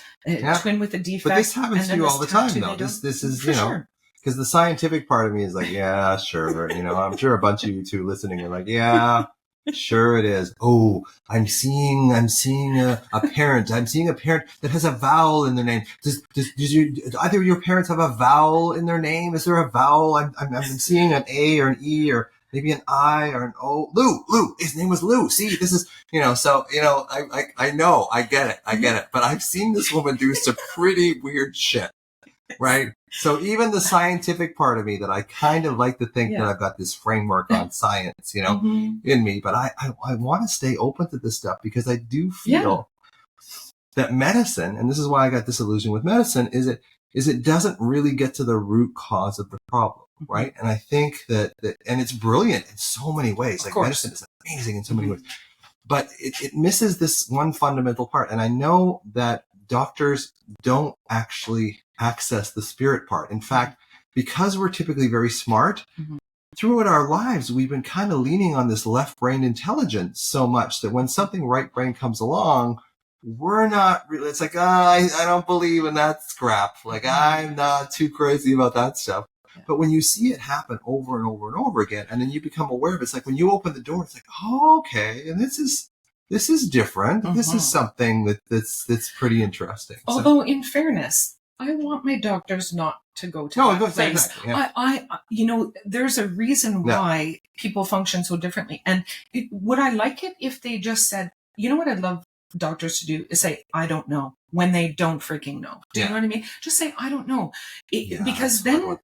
twin with a defect? But this happens to you all the time, though. This is, you know, because the scientific part of me is like, yeah, sure. You know, I'm sure a bunch of you two listening are like, yeah. Sure it is. Oh, I'm seeing a parent. I'm seeing a parent that has a vowel in their name. Does either your parents have a vowel in their name? Is there a vowel? I'm seeing an A or an E or maybe an I or an O. Lou. His name was Lou. See, this is, you know, so, you know, I know, I get it. But I've seen this woman do some pretty weird shit. Right. So even the scientific part of me that I kind of like to think that I've got this framework on science, you know, in me, but I want to stay open to this stuff because I do feel that medicine, and this is why I got disillusioned with medicine, is it doesn't really get to the root cause of the problem. Right. And I think that and it's brilliant in so many ways. Like medicine is amazing in so many ways, but it misses this one fundamental part. And I know that doctors don't actually access the spirit part. In fact, because we're typically very smart, throughout our lives, we've been kind of leaning on this left brain intelligence so much that when something right brain comes along, we're not really, it's like, I don't believe in that crap. Like, I'm not too crazy about that stuff. But when you see it happen over and over and over again, and then you become aware of it, it's like when you open the door, it's like, oh, okay. And this is different. This is something that's pretty interesting. Although in fairness, I want my doctors not to go to that place. Exactly. Yeah. I you know, there's a reason why people function so differently. And would I like it if they just said, you know what I'd love doctors to do is say, I don't know, when they don't freaking know. Do you know what I mean? Just say, I don't know. Because then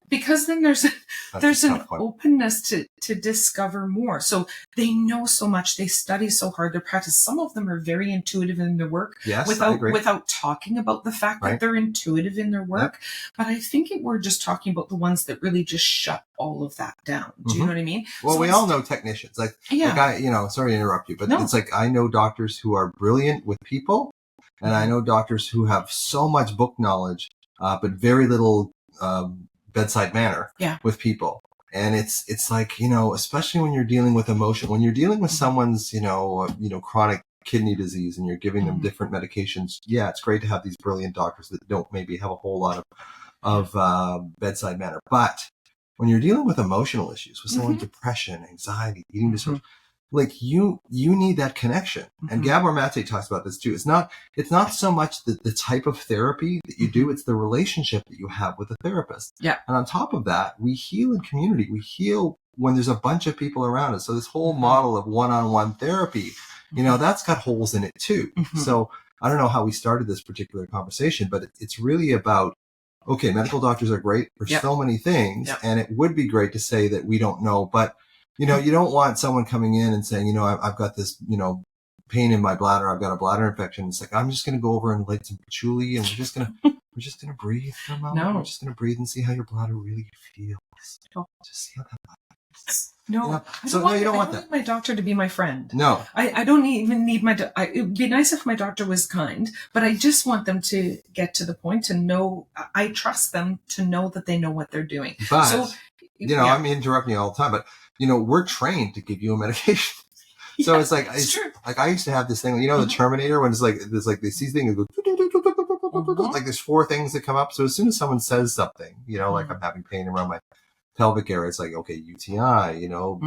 there's an openness to discover more. So they know so much, they study so hard, their practice. Some of them are very intuitive in their work without talking about the fact that they're intuitive in their work. But I think we're just talking about the ones that really just shut all of that down. Do you know what I mean? Well, we all know technicians. Like I, you know, sorry to interrupt you, but it's like I know doctors who are brilliant with people. And I know doctors who have so much book knowledge, but very little bedside manner with people. And it's like, you know, especially when you're dealing with emotion, when you're dealing with someone's, you know, chronic kidney disease and you're giving them different medications. Yeah, it's great to have these brilliant doctors that don't maybe have a whole lot of bedside manner. But when you're dealing with emotional issues, with someone depression, anxiety, eating disorders, like you need that connection. And Gabor Mate talks about this too. It's not so much the type of therapy that you do, it's the relationship that you have with the therapist. Yeah. And on top of that, we heal in community. We heal when there's a bunch of people around us. So this whole model of one-on-one therapy, you know, that's got holes in it too. So I don't know how we started this particular conversation, but it's really about, okay, medical doctors are great for so many things. And it would be great to say that we don't know, but you know, you don't want someone coming in and saying, you know, I've got this, you know, pain in my bladder. I've got a bladder infection. It's like, I'm just going to go over and light some patchouli and we're just going to breathe for a moment. No. We're just going to breathe and see how your bladder really feels. Just see how that feels. No, you know? You don't want that. I want my doctor to be my friend. No. I don't even need it would be nice if my doctor was kind, but I just want them to get to the point to know, I trust them to know that they know what they're doing. But, you know, I'm interrupting you all the time, but you know, we're trained to give you a medication. So it's like, like I used to have this thing, you know, the Terminator, when it's like, there's like this thing, it goes, like there's 4 things that come up. So as soon as someone says something, you know, like I'm having pain around my pelvic area, it's like, okay, UTI, you know,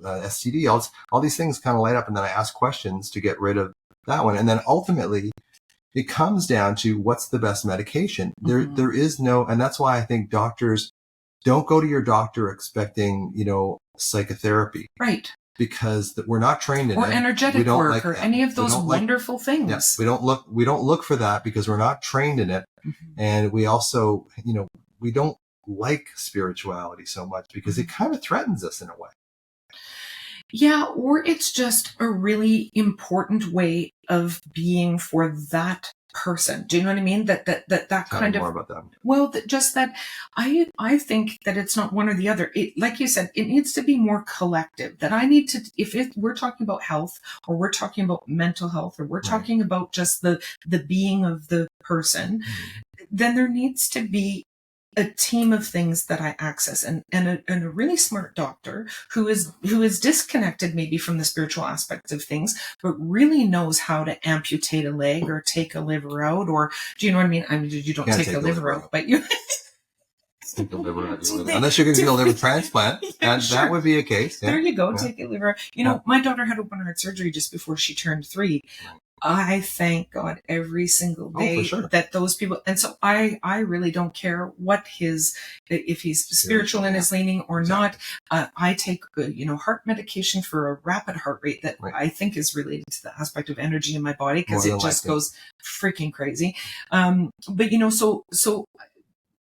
STD, all these things kind of light up. And then I ask questions to get rid of that one. And then ultimately, it comes down to what's the best medication. There is no, and that's why I think doctors don't go to your doctor expecting, psychotherapy. Right. Because we're not trained in it. Or energetic work or any of those wonderful things. Yeah, we don't look for that because we're not trained in it. And we also, we don't like spirituality so much because it kind of threatens us in a way. Yeah, or it's just a really important way of being for that person. Do you know what I mean? That kind of more about that. Well, just that I think that it's not one or the other. It, like you said, it needs to be more collective. That I need to, if we're talking about health, or we're talking about mental health, or we're talking about just the being of the person, then there needs to be a team of things that I access, and a really smart doctor who is disconnected maybe from the spiritual aspects of things, but really knows how to amputate a leg or take a liver out, or do you know what I mean? I mean, you don't take a liver out, but you take the liver out, unless you're going to do a liver transplant, and that would be a case. Yeah. There you go, take a liver. My daughter had open heart surgery just before she turned 3. I thank God every single day that those people, and so I really don't care what if he's spiritual in his leaning or not. I take, heart medication for a rapid heart rate that I think is related to the aspect of energy in my body, because it just goes freaking crazy. But so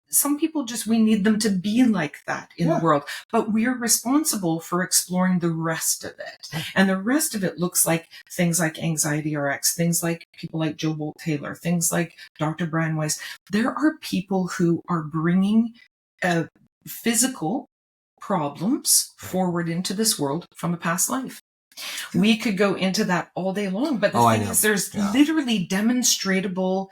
some people we need them to be like that in the world, but we're responsible for exploring the rest of it. And the rest of it looks like things like Anxiety RX, things like people like Joe Bolt Taylor, things like Dr. Brian Weiss. There are people who are bringing physical problems forward into this world from a past life. We could go into that all day long, but the thing is, there's literally demonstratable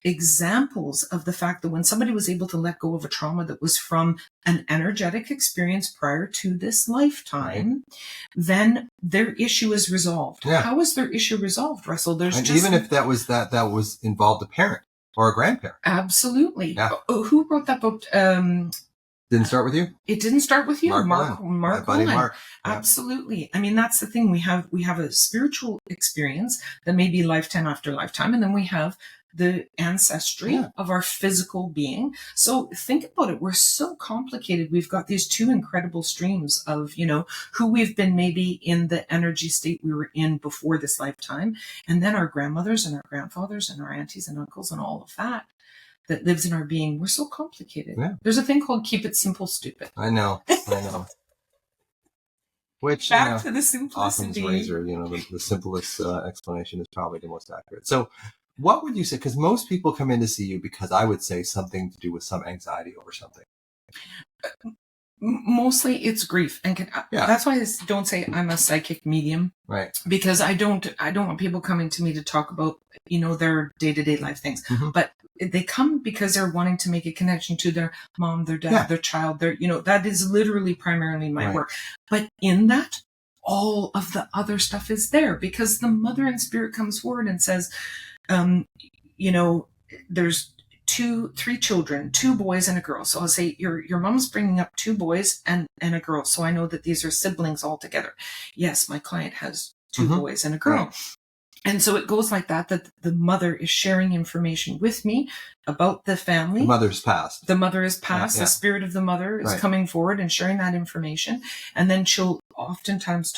examples of the fact that when somebody was able to let go of a trauma that was from an energetic experience prior to this lifetime, then their issue is resolved. Yeah. How is their issue resolved, Russell? Even if that was involved a parent or a grandparent. Absolutely. Yeah. Who wrote that book? Didn't start with you? It didn't start with you. Mark buddy Mark. Yeah. Absolutely. I mean, that's the thing. We have a spiritual experience that may be lifetime after lifetime, and then we have the ancestry of our physical being. So think about it. We're so complicated. We've got these two incredible streams of, who we've been maybe in the energy state we were in before this lifetime. And then our grandmothers and our grandfathers and our aunties and uncles and all of that lives in our being. We're so complicated. Yeah. There's a thing called keep it simple, stupid. I know. Which, back to the simplicity. Occam's razor, the simplest explanation is probably the most accurate. So what would you say? Because most people come in to see you because I would say something to do with some anxiety over something. Mostly it's grief. And that's why I don't say I'm a psychic medium. Right. Because I don't want people coming to me to talk about, their day-to-day life things. Mm-hmm. But they come because they're wanting to make a connection to their mom, their dad, their child, that is literally primarily my work. But in that, all of the other stuff is there because the mother in spirit comes forward and says, there's 3 children, 2 boys and a girl. So I'll say your mom's bringing up 2 boys and a girl. So I know that these are siblings all together. Yes, my client has 2 boys and a girl. Right. And so it goes like that the mother is sharing information with me about the family. The mother's passed. The mother is passed. Yeah. The spirit of the mother is coming forward and sharing that information. And then she'll oftentimes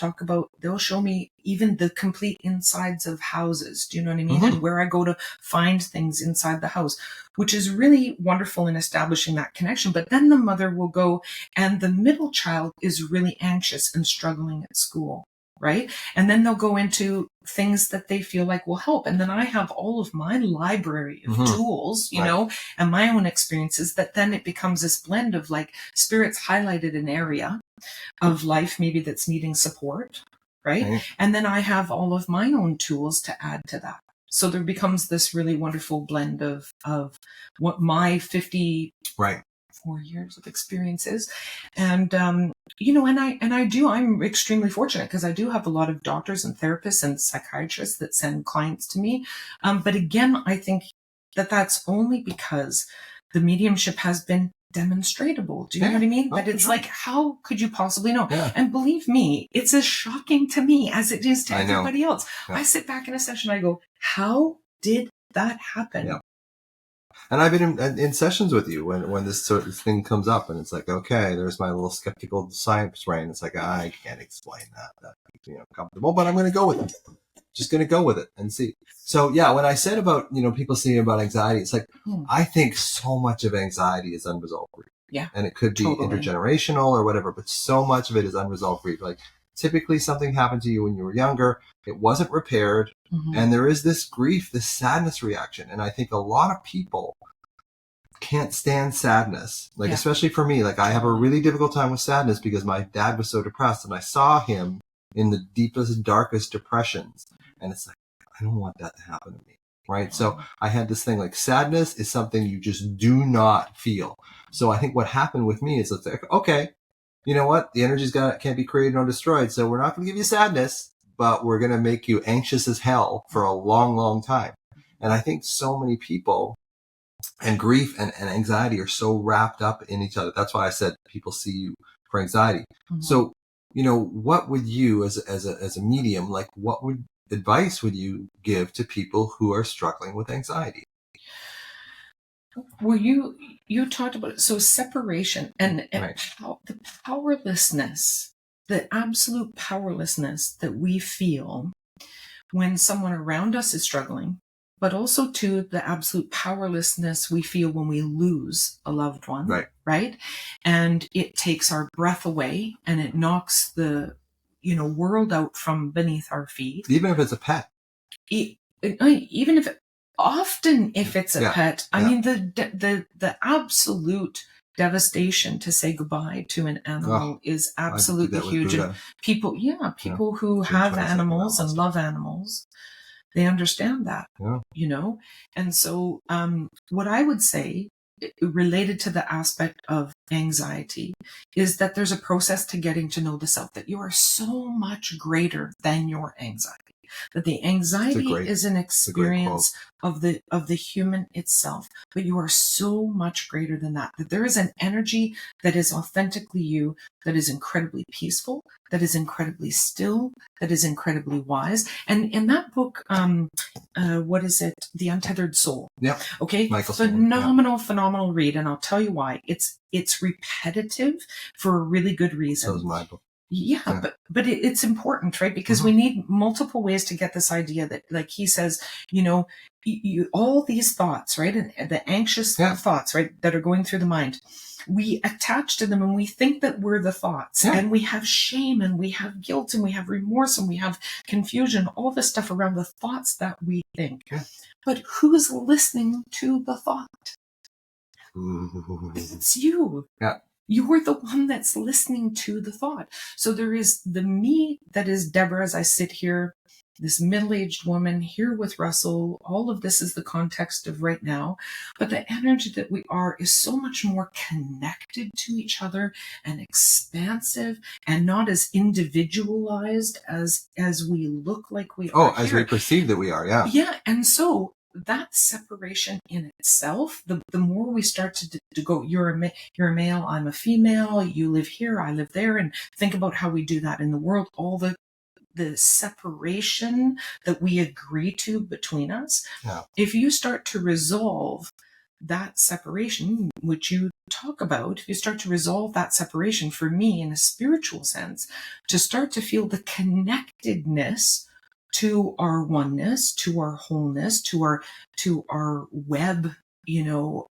they'll show me even the complete insides of houses. Do you know what I mean? Mm-hmm. And where I go to find things inside the house, which is really wonderful in establishing that connection. But then the mother will go, and the middle child is really anxious and struggling at school. Right? And then they'll go into things that they feel like will help. And then I have all of my library of tools, and my own experiences, that then it becomes this blend of like spirits highlighted an area of life maybe that's needing support. Right? And then I have all of my own tools to add to that. So there becomes this really wonderful blend of what my 54 years of experience is. And, I'm extremely fortunate because I do have a lot of doctors and therapists and psychiatrists that send clients to me. But again, I think that that's only because the mediumship has been demonstratable. Do you know what I mean? But it's sure. like, how could you possibly know? Yeah. And believe me, it's as shocking to me as it is to I know. everybody else. Yeah. I sit back in a session, I go, how did that happen? Yeah. And I've been in sessions with you when this sort of thing comes up, and it's like, okay, there's my little skeptical science brain. It's like, I can't explain that. That makes me uncomfortable, but I'm going to go with it. Just going to go with it and see. So yeah, when I said about, people saying about anxiety, it's like, I think so much of anxiety is unresolved grief. Yeah. And it could be intergenerational or whatever, but so much of it is unresolved grief. Like typically something happened to you when you were younger, it wasn't repaired, and there is this grief, this sadness reaction. And I think a lot of people can't stand sadness. Like, especially for me, like I have a really difficult time with sadness because my dad was so depressed, and I saw him in the deepest, darkest depressions. And it's like, I don't want that to happen to me. Right. So I had this thing like sadness is something you just do not feel. So I think what happened with me is it's like, okay, you know what? The energy's can't be created or destroyed. So we're not going to give you sadness, but we're going to make you anxious as hell for a long, long time. And I think so many people and grief and anxiety are so wrapped up in each other. That's why I said people see you for anxiety. So, what would you as a medium, like what advice would you give to people who are struggling with anxiety? Well, you talked about it. So separation and the powerlessness, the absolute powerlessness that we feel when someone around us is struggling, but also to the absolute powerlessness we feel when we lose a loved one, right? And it takes our breath away and it knocks the world out from beneath our feet. Even if it's a pet. Even if often if it's a pet, I mean the absolute devastation to say goodbye to an animal is absolutely huge. And people who have animals and love animals, they understand that, And so what I would say related to the aspect of anxiety is that there's a process to getting to know the self, that you are so much greater than your anxiety. That the anxiety is an experience of the human itself, but you are so much greater than that. That there is an energy that is authentically you, that is incredibly peaceful, that is incredibly still, that is incredibly wise. And in that book, what is it? The Untethered Soul. Yeah. Okay. Phenomenal read, and I'll tell you why. It's repetitive for a really good reason. So is my book. Yeah, but it's important, right? Because we need multiple ways to get this idea that, like he says, all these thoughts, right? And the anxious thoughts, right, that are going through the mind, we attach to them and we think that we're the thoughts, and we have shame and we have guilt and we have remorse and we have confusion, all this stuff around the thoughts that we think. But who's listening to the thought? It's you. Yeah. You're the one that's listening to the thought. So there is the me that is Debra as I sit here, this middle-aged woman here with Russell. All of this is the context of right now. But the energy that we are is so much more connected to each other and expansive and not as individualized as we look like we are. As we perceive that we are, yeah. Yeah, and so that separation in itself, the more we start to go, you're a male, I'm a female, you live here, I live there, and think about how we do that in the world, all the separation that we agree to between us. Yeah. If you start to resolve that separation, which you talk about, if you start to resolve that separation, for me, in a spiritual sense, to start to feel the connectedness to our oneness, to our wholeness, to our web, we're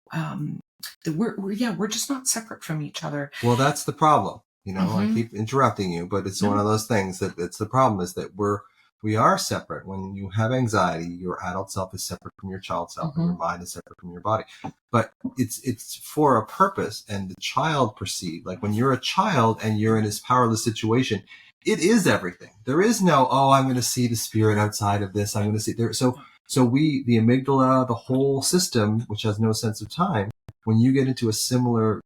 just not separate from each other. Well, that's the problem. I keep interrupting you, but it's one of those things that it's the problem is that we are separate. When you have anxiety, your adult self is separate from your child self, and your mind is separate from your body. But it's for a purpose, and the child perceived, like when you're a child and you're in this powerless situation, it is everything. There is no, I'm going to see the spirit outside of this. I'm going to see there. So the amygdala, the whole system, which has no sense of time, when you get into a similar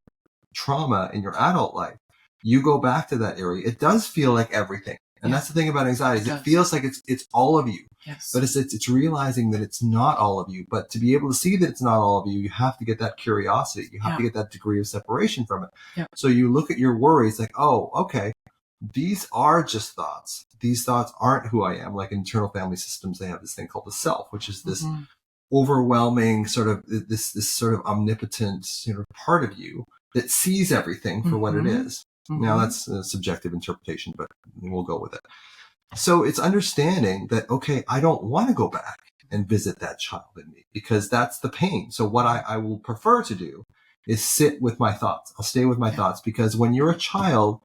trauma in your adult life, you go back to that area. It does feel like everything. And that's the thing about anxiety, is It it does. feels like it's all of you. Yes. But it's realizing that it's not all of you. But to be able to see that it's not all of you, you have to get that curiosity. You have to get that degree of separation from it. Yeah. So you look at your worries like, oh, okay, these are just thoughts. These thoughts aren't who I am. Like in internal family systems, they have this thing called the self, which is this overwhelming sort of this sort of omnipotent part of you that sees everything for what it is. Now that's a subjective interpretation, but we'll go with it. So it's understanding that, okay, I don't want to go back and visit that child in me because that's the pain. So what I will prefer to do is sit with my thoughts. I'll stay with my thoughts, because when you're a child,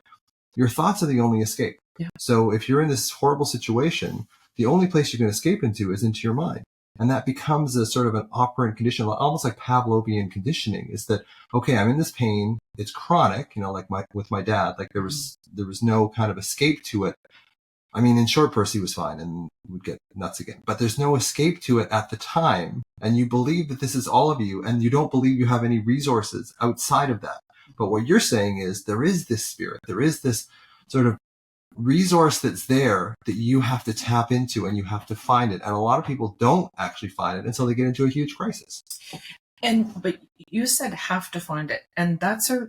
your thoughts are the only escape. Yeah. So if you're in this horrible situation, the only place you can escape into is into your mind. And that becomes a sort of an operant condition, almost like Pavlovian conditioning, is that, okay, I'm in this pain. It's chronic, like with my dad, like there was no kind of escape to it. I mean, in short bursts, he was fine and would get nuts again, but there's no escape to it at the time. And you believe that this is all of you, and you don't believe you have any resources outside of that. But what you're saying is there is this spirit, there is this sort of resource that's there that you have to tap into, and you have to find it. And a lot of people don't actually find it until they get into a huge crisis. But you said have to find it, and that's a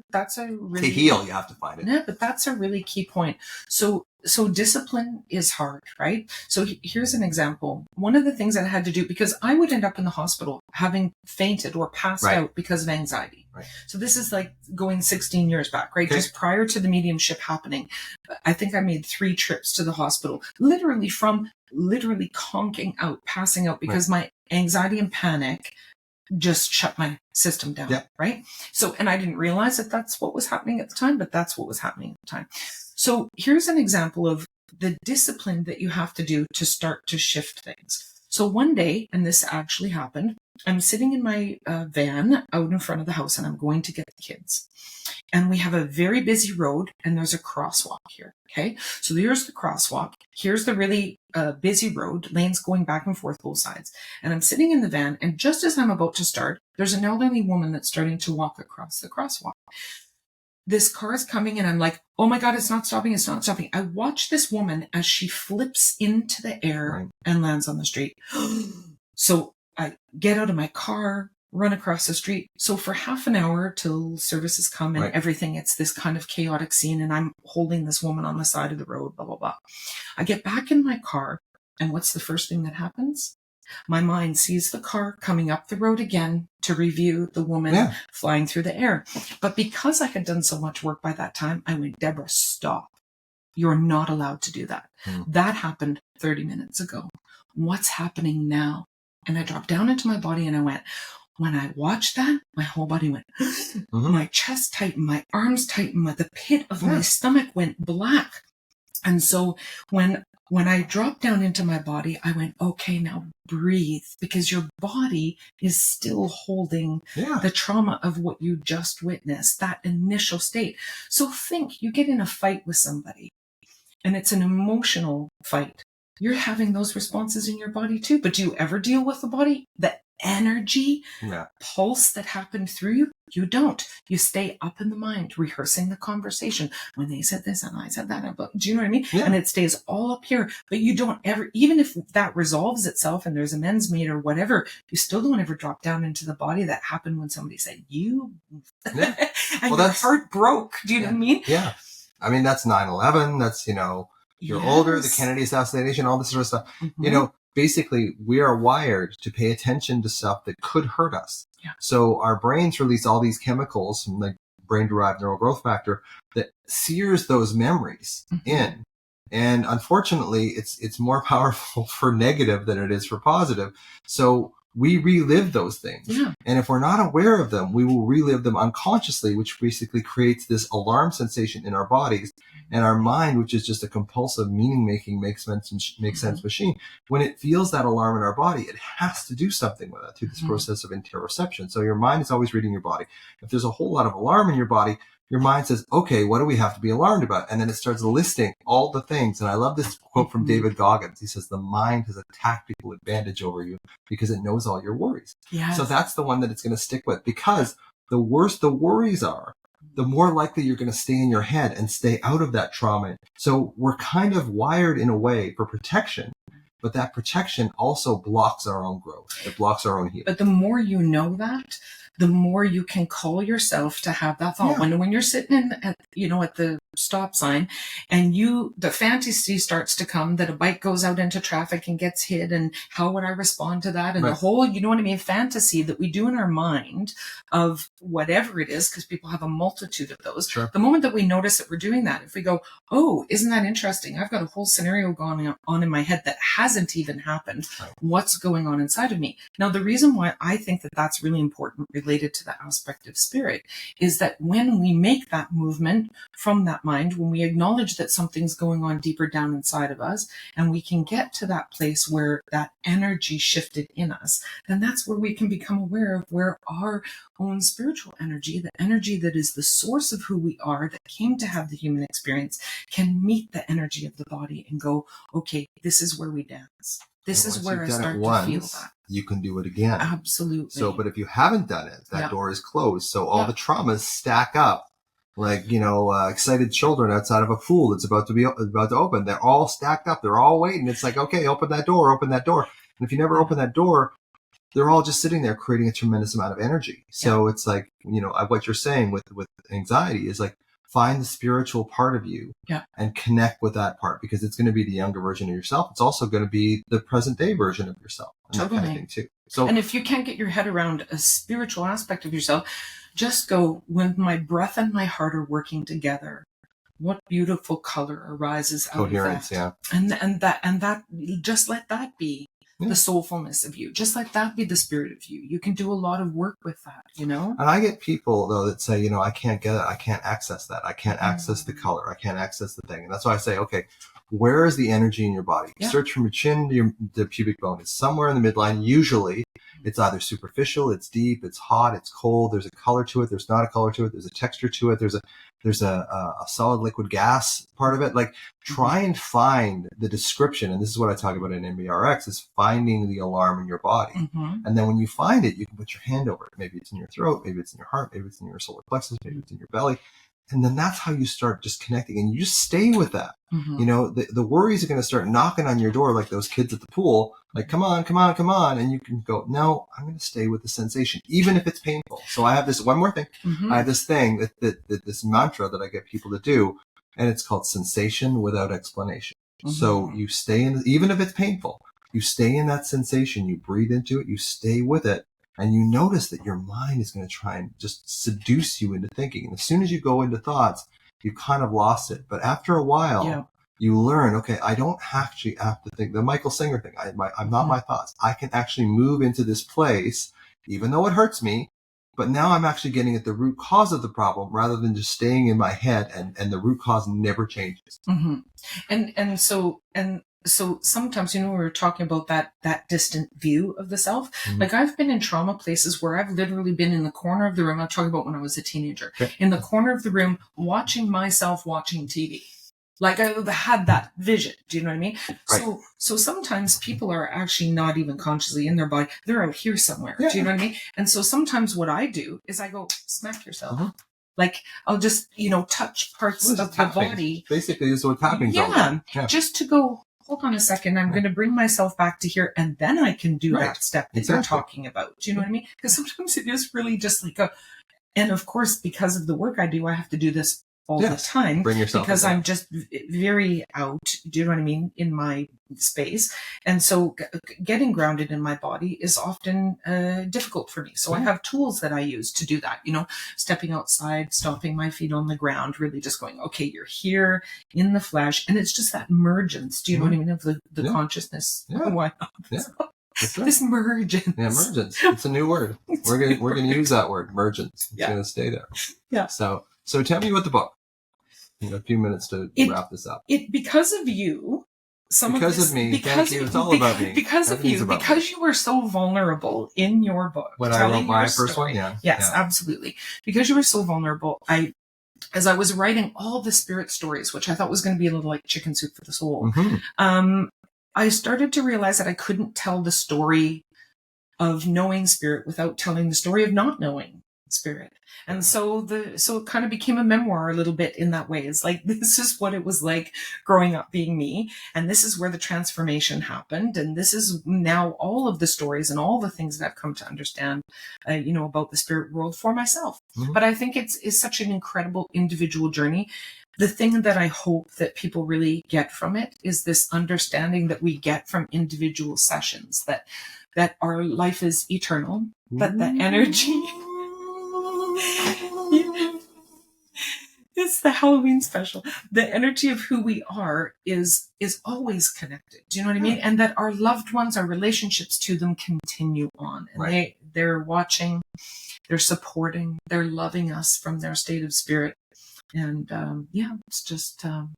really, to heal, you have to find it. Yeah, but that's a really key point. So discipline is hard, right? So here's an example. One of the things that I had to do, because I would end up in the hospital having fainted or passed out because of anxiety. Right. So this is like going 16 years back, right? Okay. Just prior to the mediumship happening. I think I made 3 trips to the hospital, literally conking out, passing out, because my anxiety and panic just shut my system down. Yep. Right? So, and I didn't realize that that's what was happening at the time, but that's what was happening at the time. So here's an example of the discipline that you have to do to start to shift things. So one day, and this actually happened, I'm sitting in my van out in front of the house, and I'm going to get the kids. And we have a very busy road, and there's a crosswalk here. Okay. So here's the crosswalk. Here's the really busy road, lanes going back and forth both sides. And I'm sitting in the van, and just as I'm about to start, there's an elderly woman that's starting to walk across the crosswalk. This car is coming, and I'm like, oh my God, it's not stopping. It's not stopping. I watch this woman as she flips into the air and lands on the street. So I get out of my car, run across the street. So for half an hour till services come and everything, it's this kind of chaotic scene, and I'm holding this woman on the side of the road, blah, blah, blah. I get back in my car, and what's the first thing that happens? My mind sees the car coming up the road again to review the woman flying through the air. But because I had done so much work by that time, I went, Debra, stop. You're not allowed to do that. That happened 30 minutes ago. What's happening now? And I dropped down into my body, and I went, when I watched that, my whole body went, my chest tightened, my arms tightened, the pit of my stomach went black. And so when I dropped down into my body, I went, okay, now breathe, because your body is still holding the trauma of what you just witnessed, that initial state. So think, you get in a fight with somebody, and it's an emotional fight. You're having those responses in your body too. But do you ever deal with the body? The energy pulse that happened through you? You don't. You stay up in the mind, rehearsing the conversation. When they said this and I said that. Do you know what I mean? Yeah. And it stays all up here. But you don't ever, even if that resolves itself and there's amends made or whatever, you still don't ever drop down into the body that happened when somebody said, you. Yeah. And your heart broke. Do you know what I mean? Yeah. I mean, that's 9/11. That's, you're older, the Kennedy assassination, all this sort of stuff. Basically, we are wired to pay attention to stuff that could hurt us. Yeah. So our brains release all these chemicals, like brain-derived neural growth factor, that sears those memories in. And unfortunately, it's more powerful for negative than it is for positive. So we relive those things. Yeah. And if we're not aware of them, we will relive them unconsciously, which basically creates this alarm sensation in our bodies. And our mind, which is just a compulsive meaning-making, makes sense machine, when it feels that alarm in our body, it has to do something with it through this process of interoception. So your mind is always reading your body. If there's a whole lot of alarm in your body, your mind says, okay, what do we have to be alarmed about? And then it starts listing all the things. And I love this quote from David Goggins. He says, the mind has a tactical advantage over you because it knows all your worries. Yes. So that's the one that it's going to stick with, because the worse the worries are, the more likely you're going to stay in your head and stay out of that trauma. So we're kind of wired in a way for protection, but that protection also blocks our own growth. It blocks our own healing. But the more you know that, the more you can call yourself to have that thought. Yeah. When you're sitting at the stop sign and the fantasy starts to come that a bike goes out into traffic and gets hit, and how would I respond to that? And Right. the whole, fantasy that we do in our mind of whatever it is, because people have a multitude of those. Sure. The moment that we notice that we're doing that, if we go, oh, isn't that interesting? I've got a whole scenario going on in my head that hasn't even happened. Right. What's going on inside of me? Now, the reason why I think that that's really important related to the aspect of spirit is that when we make that movement from that mind, when we acknowledge that something's going on deeper down inside of us, and we can get to that place where that energy shifted in us, then that's where we can become aware of where our own spiritual energy, the energy that is the source of who we are, that came to have the human experience, can meet the energy of the body and go, okay, this is where we dance. This is where I start to feel that. You can do it again. Absolutely. So, but if you haven't done it, that door is closed. So all the traumas stack up like, excited children outside of a pool that's about to open. They're all stacked up. They're all waiting. It's like, okay, open that door, open that door. And if you never open that door, they're all just sitting there creating a tremendous amount of energy. So it's like, what you're saying with anxiety is like, find the spiritual part of you and connect with that part, because it's going to be the younger version of yourself. It's also going to be the present day version of yourself. And totally. That kind of thing too. So, and if you can't get your head around a spiritual aspect of yourself, just go, when my breath and my heart are working together, what beautiful color arises out coherence, of that. And that just let that be the soulfulness of you. Just let that be the spirit of you. You can do a lot of work with that, And I get people though that say, I can't get it. I can't access that. I can't access the color. I can't access the thing. And that's why I say, okay, where is the energy in your body? Search from your chin to the pubic bone. It's somewhere in the midline. Usually it's either superficial, it's deep, it's hot, it's cold. There's a color to it. There's not a color to it. There's a texture to it. There's a solid liquid gas part of it. Like, try and find the description. And this is what I talk about in MBRX, is finding the alarm in your body. Mm-hmm. And then when you find it, you can put your hand over it. Maybe it's in your throat, maybe it's in your heart, maybe it's in your solar plexus, maybe it's in your belly. And then that's how you start just connecting, and you just stay with that. Mm-hmm. The worries are going to start knocking on your door like those kids at the pool, like, come on, come on, come on. And you can go, no, I'm going to stay with the sensation, even if it's painful. So I have this one more thing. Mm-hmm. I have this thing that this mantra that I get people to do, and it's called sensation without explanation. Mm-hmm. So you stay in, even if it's painful, you stay in that sensation, you breathe into it, you stay with it. And you notice that your mind is going to try and just seduce you into thinking. And as soon as you go into thoughts, you kind of lost it. But after a while, you learn, okay, I don't actually have to think. The Michael Singer thing, I'm not my thoughts. I can actually move into this place, even though it hurts me. But now I'm actually getting at the root cause of the problem rather than just staying in my head, and the root cause never changes. Mm-hmm. So sometimes, we were talking about that distant view of the self. Mm-hmm. Like, I've been in trauma places where I've literally been in the corner of the room. I'm talking about when I was a teenager, in the corner of the room, watching myself watching TV. Like, I had that vision. Do you know what I mean? Right. So sometimes people are actually not even consciously in their body. They're out here somewhere. Yeah. Do you know what I mean? And so sometimes what I do is I go, smack yourself. Uh-huh. Like, I'll just, touch parts of the body. Basically, this is what's happening. Yeah. Just to go, hold on a second, I'm going to bring myself back to here, and then I can do that step that you're talking about. Do you know what I mean? Because sometimes it is really just like and of course, because of the work I do, I have to do this all the time. Bring yourself because I'm just very out, do you know what I mean, in my space. And so getting grounded in my body is often difficult for me. So I have tools that I use to do that, stepping outside, stomping my feet on the ground, really just going, okay, you're here in the flesh. And it's just that emergence, do you know what I mean, of the consciousness. Yeah. Why not? Yeah. That's right. This emergence. Yeah, emergence. It's a new word. We're gonna use that word, emergence. It's gonna stay there. Yeah. So tell me about the book. A few minutes to wrap this up. Because of you. Because of me. Thank you. It's all about me. Because of you. Because you were so vulnerable in your book. When I wrote my first one, Yes, absolutely. Because you were so vulnerable, as I was writing all the spirit stories, which I thought was going to be a little like chicken soup for the soul, I started to realize that I couldn't tell the story of knowing spirit without telling the story of not knowing spirit. And so it kind of became a memoir a little bit in that way. It's like, this is what it was like growing up being me. And this is where the transformation happened. And this is now all of the stories and all the things that I've come to understand, about the spirit world for myself. Mm-hmm. But I think it's such an incredible individual journey. The thing that I hope that people really get from it is this understanding that we get from individual sessions, that our life is eternal, that the energy, it's the Halloween special, the energy of who we are is always connected. Do you know what I mean? And that our loved ones, our relationships to them continue on. And they're watching, they're supporting, they're loving us from their state of spirit. And it's just a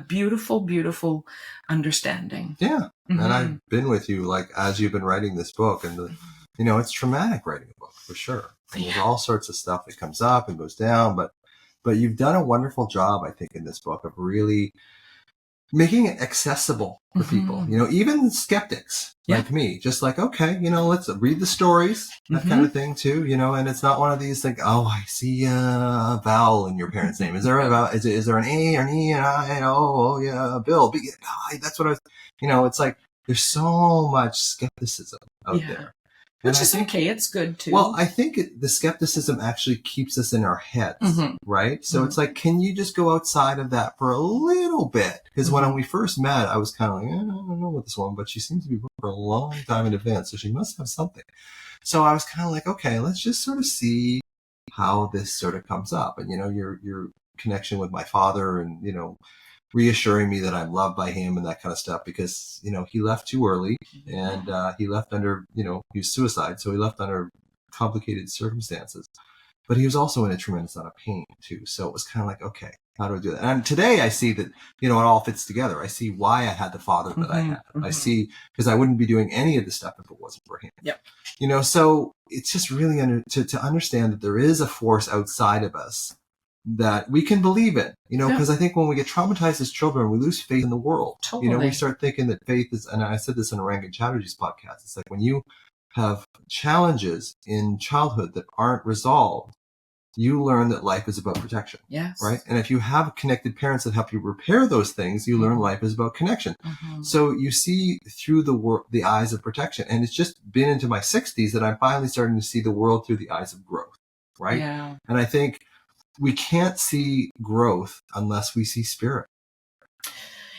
beautiful, beautiful understanding. Yeah. Mm-hmm. And I've been with you, like, as you've been writing this book, and it's traumatic writing a book for sure. And there's all sorts of stuff that comes up and goes down, but you've done a wonderful job, I think, in this book of really making it accessible for people, even skeptics like me, just like, okay, let's read the stories, that kind of thing too, and it's not one of these like, oh, I see a vowel in your parents' name. Is there a vowel? Is there an A or an E and I? Oh yeah, Bill. B, that's what I was, it's like, there's so much skepticism out there. Which is okay. It's good too. Well, I think the skepticism actually keeps us in our heads, right? So it's like, can you just go outside of that for a little bit? Because when we first met, I was kind of like, I don't know what this woman, but she seems to be booked for a long time in advance, so she must have something. So I was kind of like, okay, let's just sort of see how this sort of comes up. And, your connection with my father and, reassuring me that I'm loved by him and that kind of stuff, because, he left too early and he left under, he was suicide. So he left under complicated circumstances, but he was also in a tremendous amount of pain too. So it was kind of like, okay, how do I do that? And today I see that, it all fits together. I see why I had the father that I had. I see, because I wouldn't be doing any of this stuff if it wasn't for him. Yep. So it's just really to understand that there is a force outside of us that we can believe in, because I think when we get traumatized as children, we lose faith in the world. Totally. We start thinking that faith is, and I said this in Rangan Chatterjee's podcast, it's like when you have challenges in childhood that aren't resolved, you learn that life is about protection. Yes. Right? And if you have connected parents that help you repair those things, you learn life is about connection. So you see through the eyes of protection. And it's just been into my 60s that I'm finally starting to see the world through the eyes of growth. Right? Yeah. And I think we can't see growth unless we see spirit.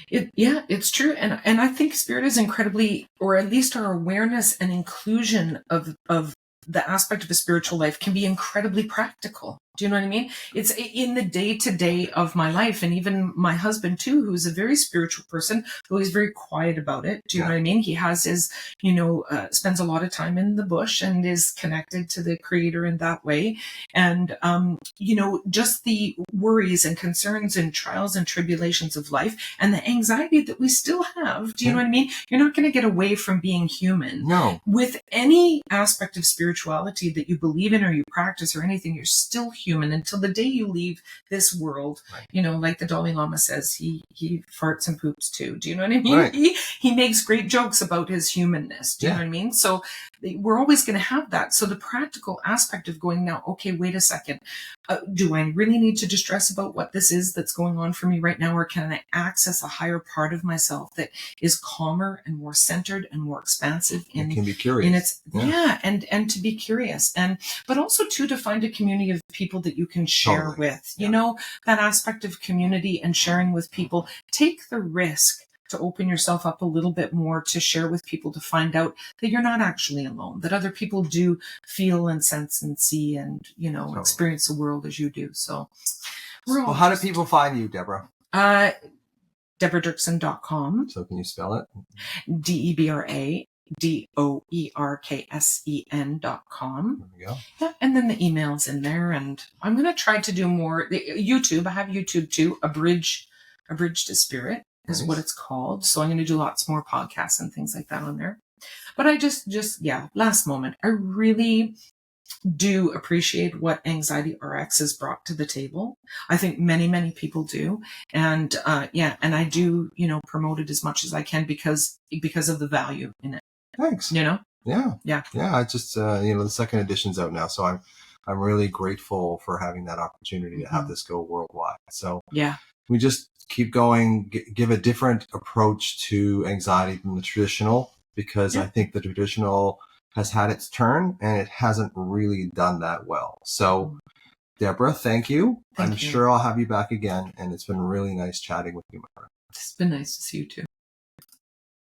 It's true. And I think spirit is incredibly, or at least our awareness and inclusion of the aspect of a spiritual life can be incredibly practical. Do you know what I mean? It's in the day-to-day of my life. And even my husband too, who's a very spiritual person, who is very quiet about it. Do you know what I mean? He has his, spends a lot of time in the bush and is connected to the creator in that way. And, just the worries and concerns and trials and tribulations of life and the anxiety that we still have. Do you know what I mean? You're not going to get away from being human. No. With any aspect of spirituality that you believe in or you practice or anything, you're still human until the day you leave this world. Right. Like the Dalai Lama says, he farts and poops too. Do you know what I mean? Right. He makes great jokes about his humanness. Do you know what I mean? So we're always going to have that. So the practical aspect of going now, okay, wait a second. Do I really need to distress about what this is that's going on for me right now? Or can I access a higher part of myself that is calmer and more centered and more expansive? It can be curious. And to be curious. But also too, to find a community of people that you can share with, that aspect of community and sharing with people. Take the risk to open yourself up a little bit more, to share with people, to find out that you're not actually alone, that other people do feel and sense and see and, experience the world as you do. So how do people find you, Debra? DebraDoerksen.com. So can you spell it? DebraDoerksen.com. There we go. Yeah, and then the email's in there, and I'm going to try to do more. YouTube, I have YouTube too. A Bridge to Spirit is what it's called. So I'm going to do lots more podcasts and things like that on there. But I just last moment, I really do appreciate what Anxiety RX has brought to the table. I think many, many people do. And and I do, promote it as much as I can because of the value in it. Thanks. Yeah. I just, the second edition's out now. So I'm I'm really grateful for having that opportunity to have this go worldwide. So Yeah. we just keep going, give a different approach to anxiety than the traditional, because I think the traditional has had its turn and it hasn't really done that well. So Debra, thank you. Thank I'm you. sure I'll have you back again, and it's been really nice chatting with you, my friend. It's been nice to see you too.